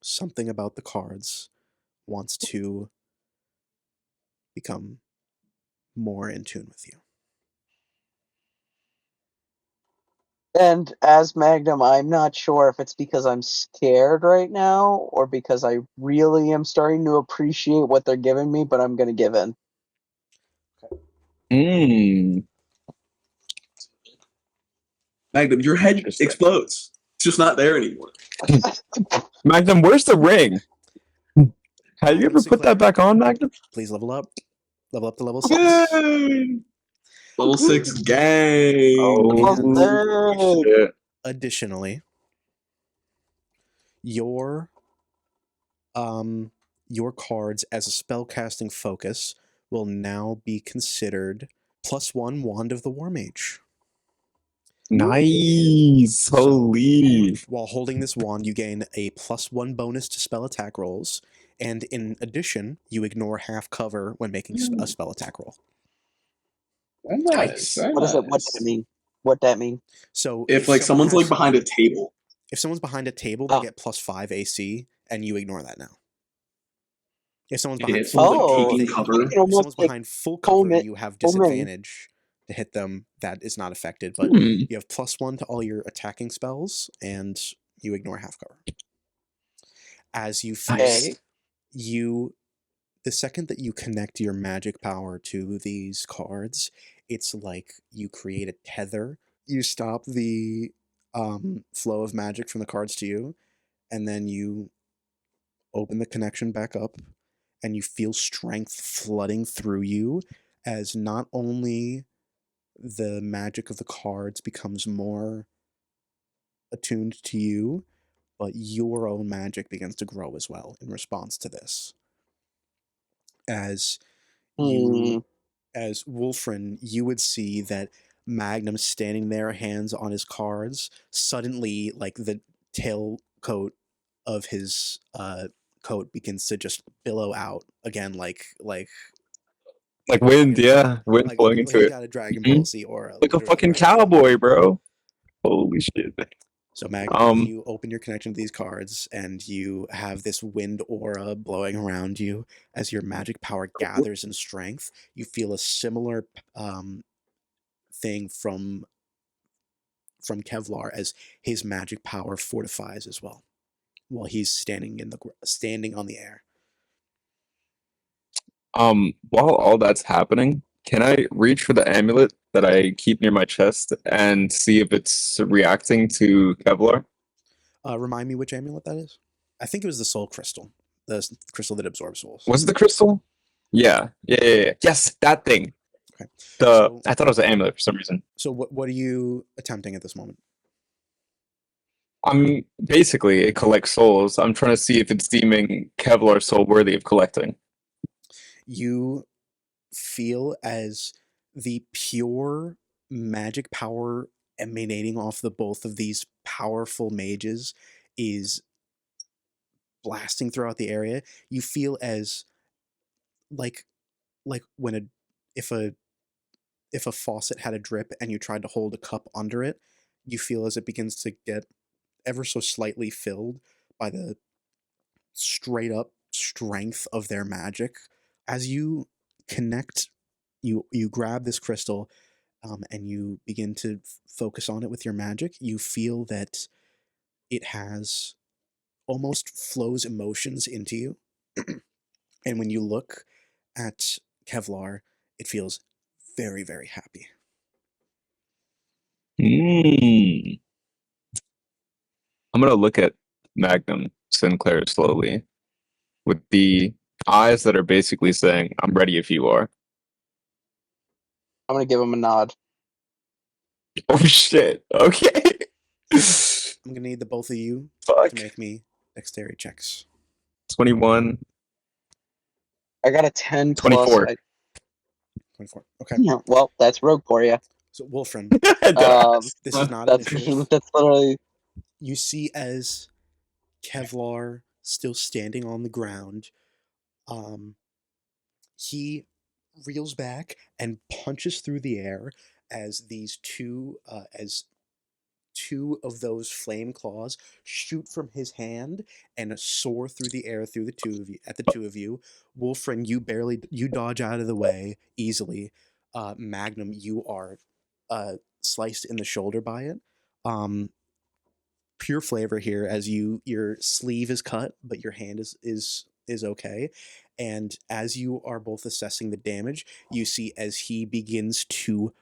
something about the cards wants to become more in tune with you. And as Magnum, I'm not sure if it's because I'm scared right now or because I really am starting to appreciate what they're giving me, but I'm going to give in. Magnum, your head explodes. It's just not there anymore. Magnum, where's the ring? Have you ever put that back on, Magnum? Please level up. Level up to level 6. Yay! Level 6 gang. Oh, shit. Additionally, your cards as a spellcasting focus will now be considered +1 Wand of the War Mage. Nice. Holy. So, while holding this wand, you gain a +1 bonus to spell attack rolls, and in addition, you ignore half cover when making a spell attack roll. Nice. What does that mean? what that mean? So if like someone's like behind a table. If someone's behind a table, they get +5 AC, and you ignore that now. If someone's behind full cover, you have disadvantage to hit them. That is not affected, but you have +1 to all your attacking spells, and you ignore half cover. As you feel, the second that you connect your magic power to these cards, it's like you create a tether. You stop the flow of magic from the cards to you, and then you open the connection back up, and you feel strength flooding through you as not only the magic of the cards becomes more attuned to you, but your own magic begins to grow as well in response to this. As Wulfren, you would see that Magnum standing there, hands on his cards, suddenly, like, the tailcoat of his coat begins to just billow out again, like wind, wind blowing into it. Got a Dragon Ball Z aura, like a fucking cowboy, bro. Holy shit. So Magnum, you open your connection to these cards, and you have this wind aura blowing around you as your magic power gathers in strength. You feel a similar thing from Kevlar as his magic power fortifies as well, while he's standing on the air. While all that's happening, can I reach for the amulet that I keep near my chest and see if it's reacting to Kevlar? Remind me which amulet that is. I think it was the soul crystal, the crystal that absorbs souls. Was it the crystal? Yeah. Yes, that thing. Okay. I thought it was an amulet for some reason. So what are you attempting at this moment? Basically, it collects souls. I'm trying to see if it's deeming Kevlar's soul worthy of collecting. You feel as the pure magic power emanating off the both of these powerful mages is blasting throughout the area. You feel as like when if a faucet had a drip and you tried to hold a cup under it, you feel as it begins to get ever so slightly filled by the straight up strength of their magic. As you connect, you grab this crystal and you begin to focus on it with your magic. You feel that it has almost flows emotions into you. And when you look at Kevlar, it feels very, very happy. I'm going to look at Magnum Sinclair slowly with the eyes that are basically saying, I'm ready if you are. I'm going to give him a nod. Oh, shit. Okay. I'm going to need the both of you to make me dexterity checks. 21. I got a 10 24. Plus. 24. Okay. Yeah, well, that's rogue for you. So, Wulfren, this is not initiative. That's literally... You see as Kevlar still standing on the ground, he reels back and punches through the air as two of those flame claws shoot from his hand and soar through the air through the two of you. Wulfren, you dodge out of the way easily. Magnum, you are sliced in the shoulder by it. Pure flavor here, as your sleeve is cut, but your hand is okay. And as you are both assessing the damage, you see as he begins to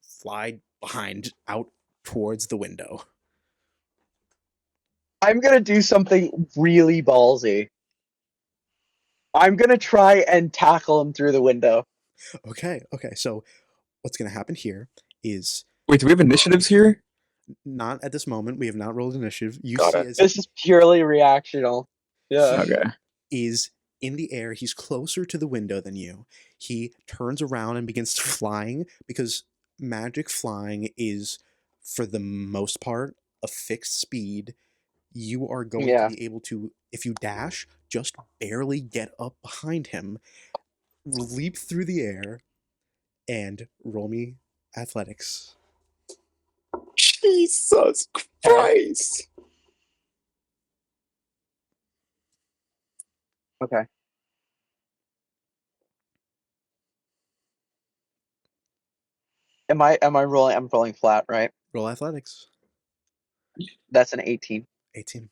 fly behind out towards the window. I'm gonna do something really ballsy. I'm gonna try and tackle him through the window. Okay. So what's gonna happen here is... Wait, do we have initiatives here? Not at this moment. We have not rolled initiative. This is purely reactional. Yeah. Okay. Is in the air. He's closer to the window than you. He turns around and begins flying, because magic flying is, for the most part, a fixed speed. You are going to be able to, if you dash, just barely get up behind him, leap through the air, and roll me athletics. Jesus Christ. Okay. Am I rolling? I'm rolling flat, right? Roll athletics. That's an 18. 18.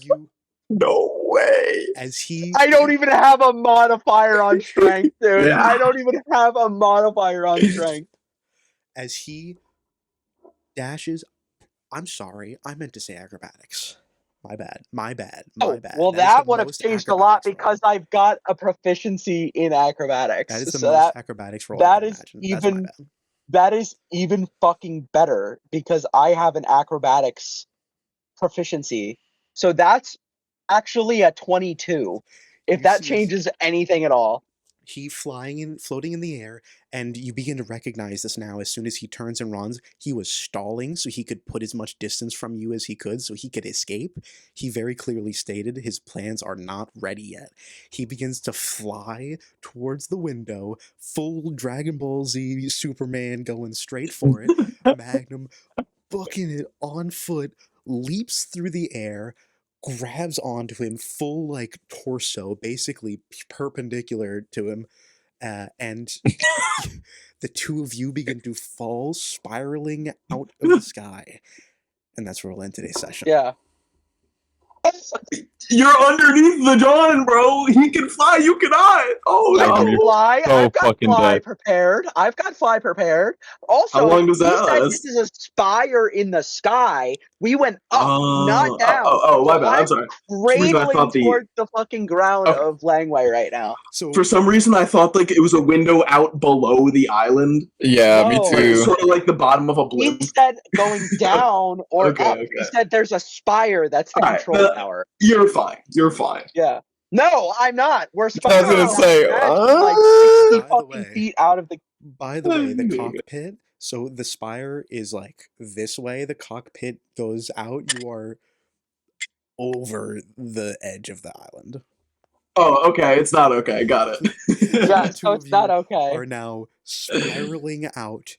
You, No way. as he, I don't even have a modifier on strength, dude. Yeah. I don't even have a modifier on strength. as he dashes. I'm sorry. I meant to say acrobatics. My bad. My bad. My bad. Well, That is that the would have most changed a lot acrobatics roll. because I've got a proficiency in acrobatics. That is the so most acrobatics roll I that can is imagine. That's my even bad. that is even fucking better because I have an acrobatics proficiency. So that's actually a 22. If You that see changes anything at all. he floating in the air, and you begin to recognize this now. As soon as he turns and runs, he was stalling so he could put as much distance from you as he could so he could escape. He very clearly stated his plans are not ready yet. He begins to fly towards the window, full Dragon Ball Z Superman going straight for it. Magnum booking it on foot, leaps through the air, grabs onto him, full like torso, basically perpendicular to him, and the two of you begin to fall, spiraling out of the sky. And that's where we'll end today's session. Yeah. You're underneath the John, bro. He can fly, you cannot. Oh I no. can fly. so I've got fucking fly dead. prepared. I've got fly prepared. Also, How long does he that said last? this is a spire in the sky. We went up, not down. My So bad. I'm I'm sorry. For some reason, I cradling thought towards the fucking ground Okay. of Langway right now. So For some reason, I thought like it was a window out below the island, Yeah, me No. like too. sort of like the bottom of a He blimp. said going down or Okay, up. okay. He said there's a spire that's the All right, control tower. You're fine. You're fine. Yeah. No, I'm not. We're I was spiraling gonna down, say, imagine, like 60 By the fucking way- feet out of the. by the way, the cockpit, so the spire is like this way, the cockpit goes out, you are over the edge of the island. Oh, okay. It's not okay. Got it. Yeah, The two so of it's not you okay. are now spiraling out,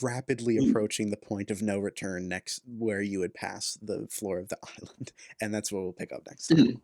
rapidly approaching the point of no return next where you would pass the floor of the island. And that's what we'll pick up next time.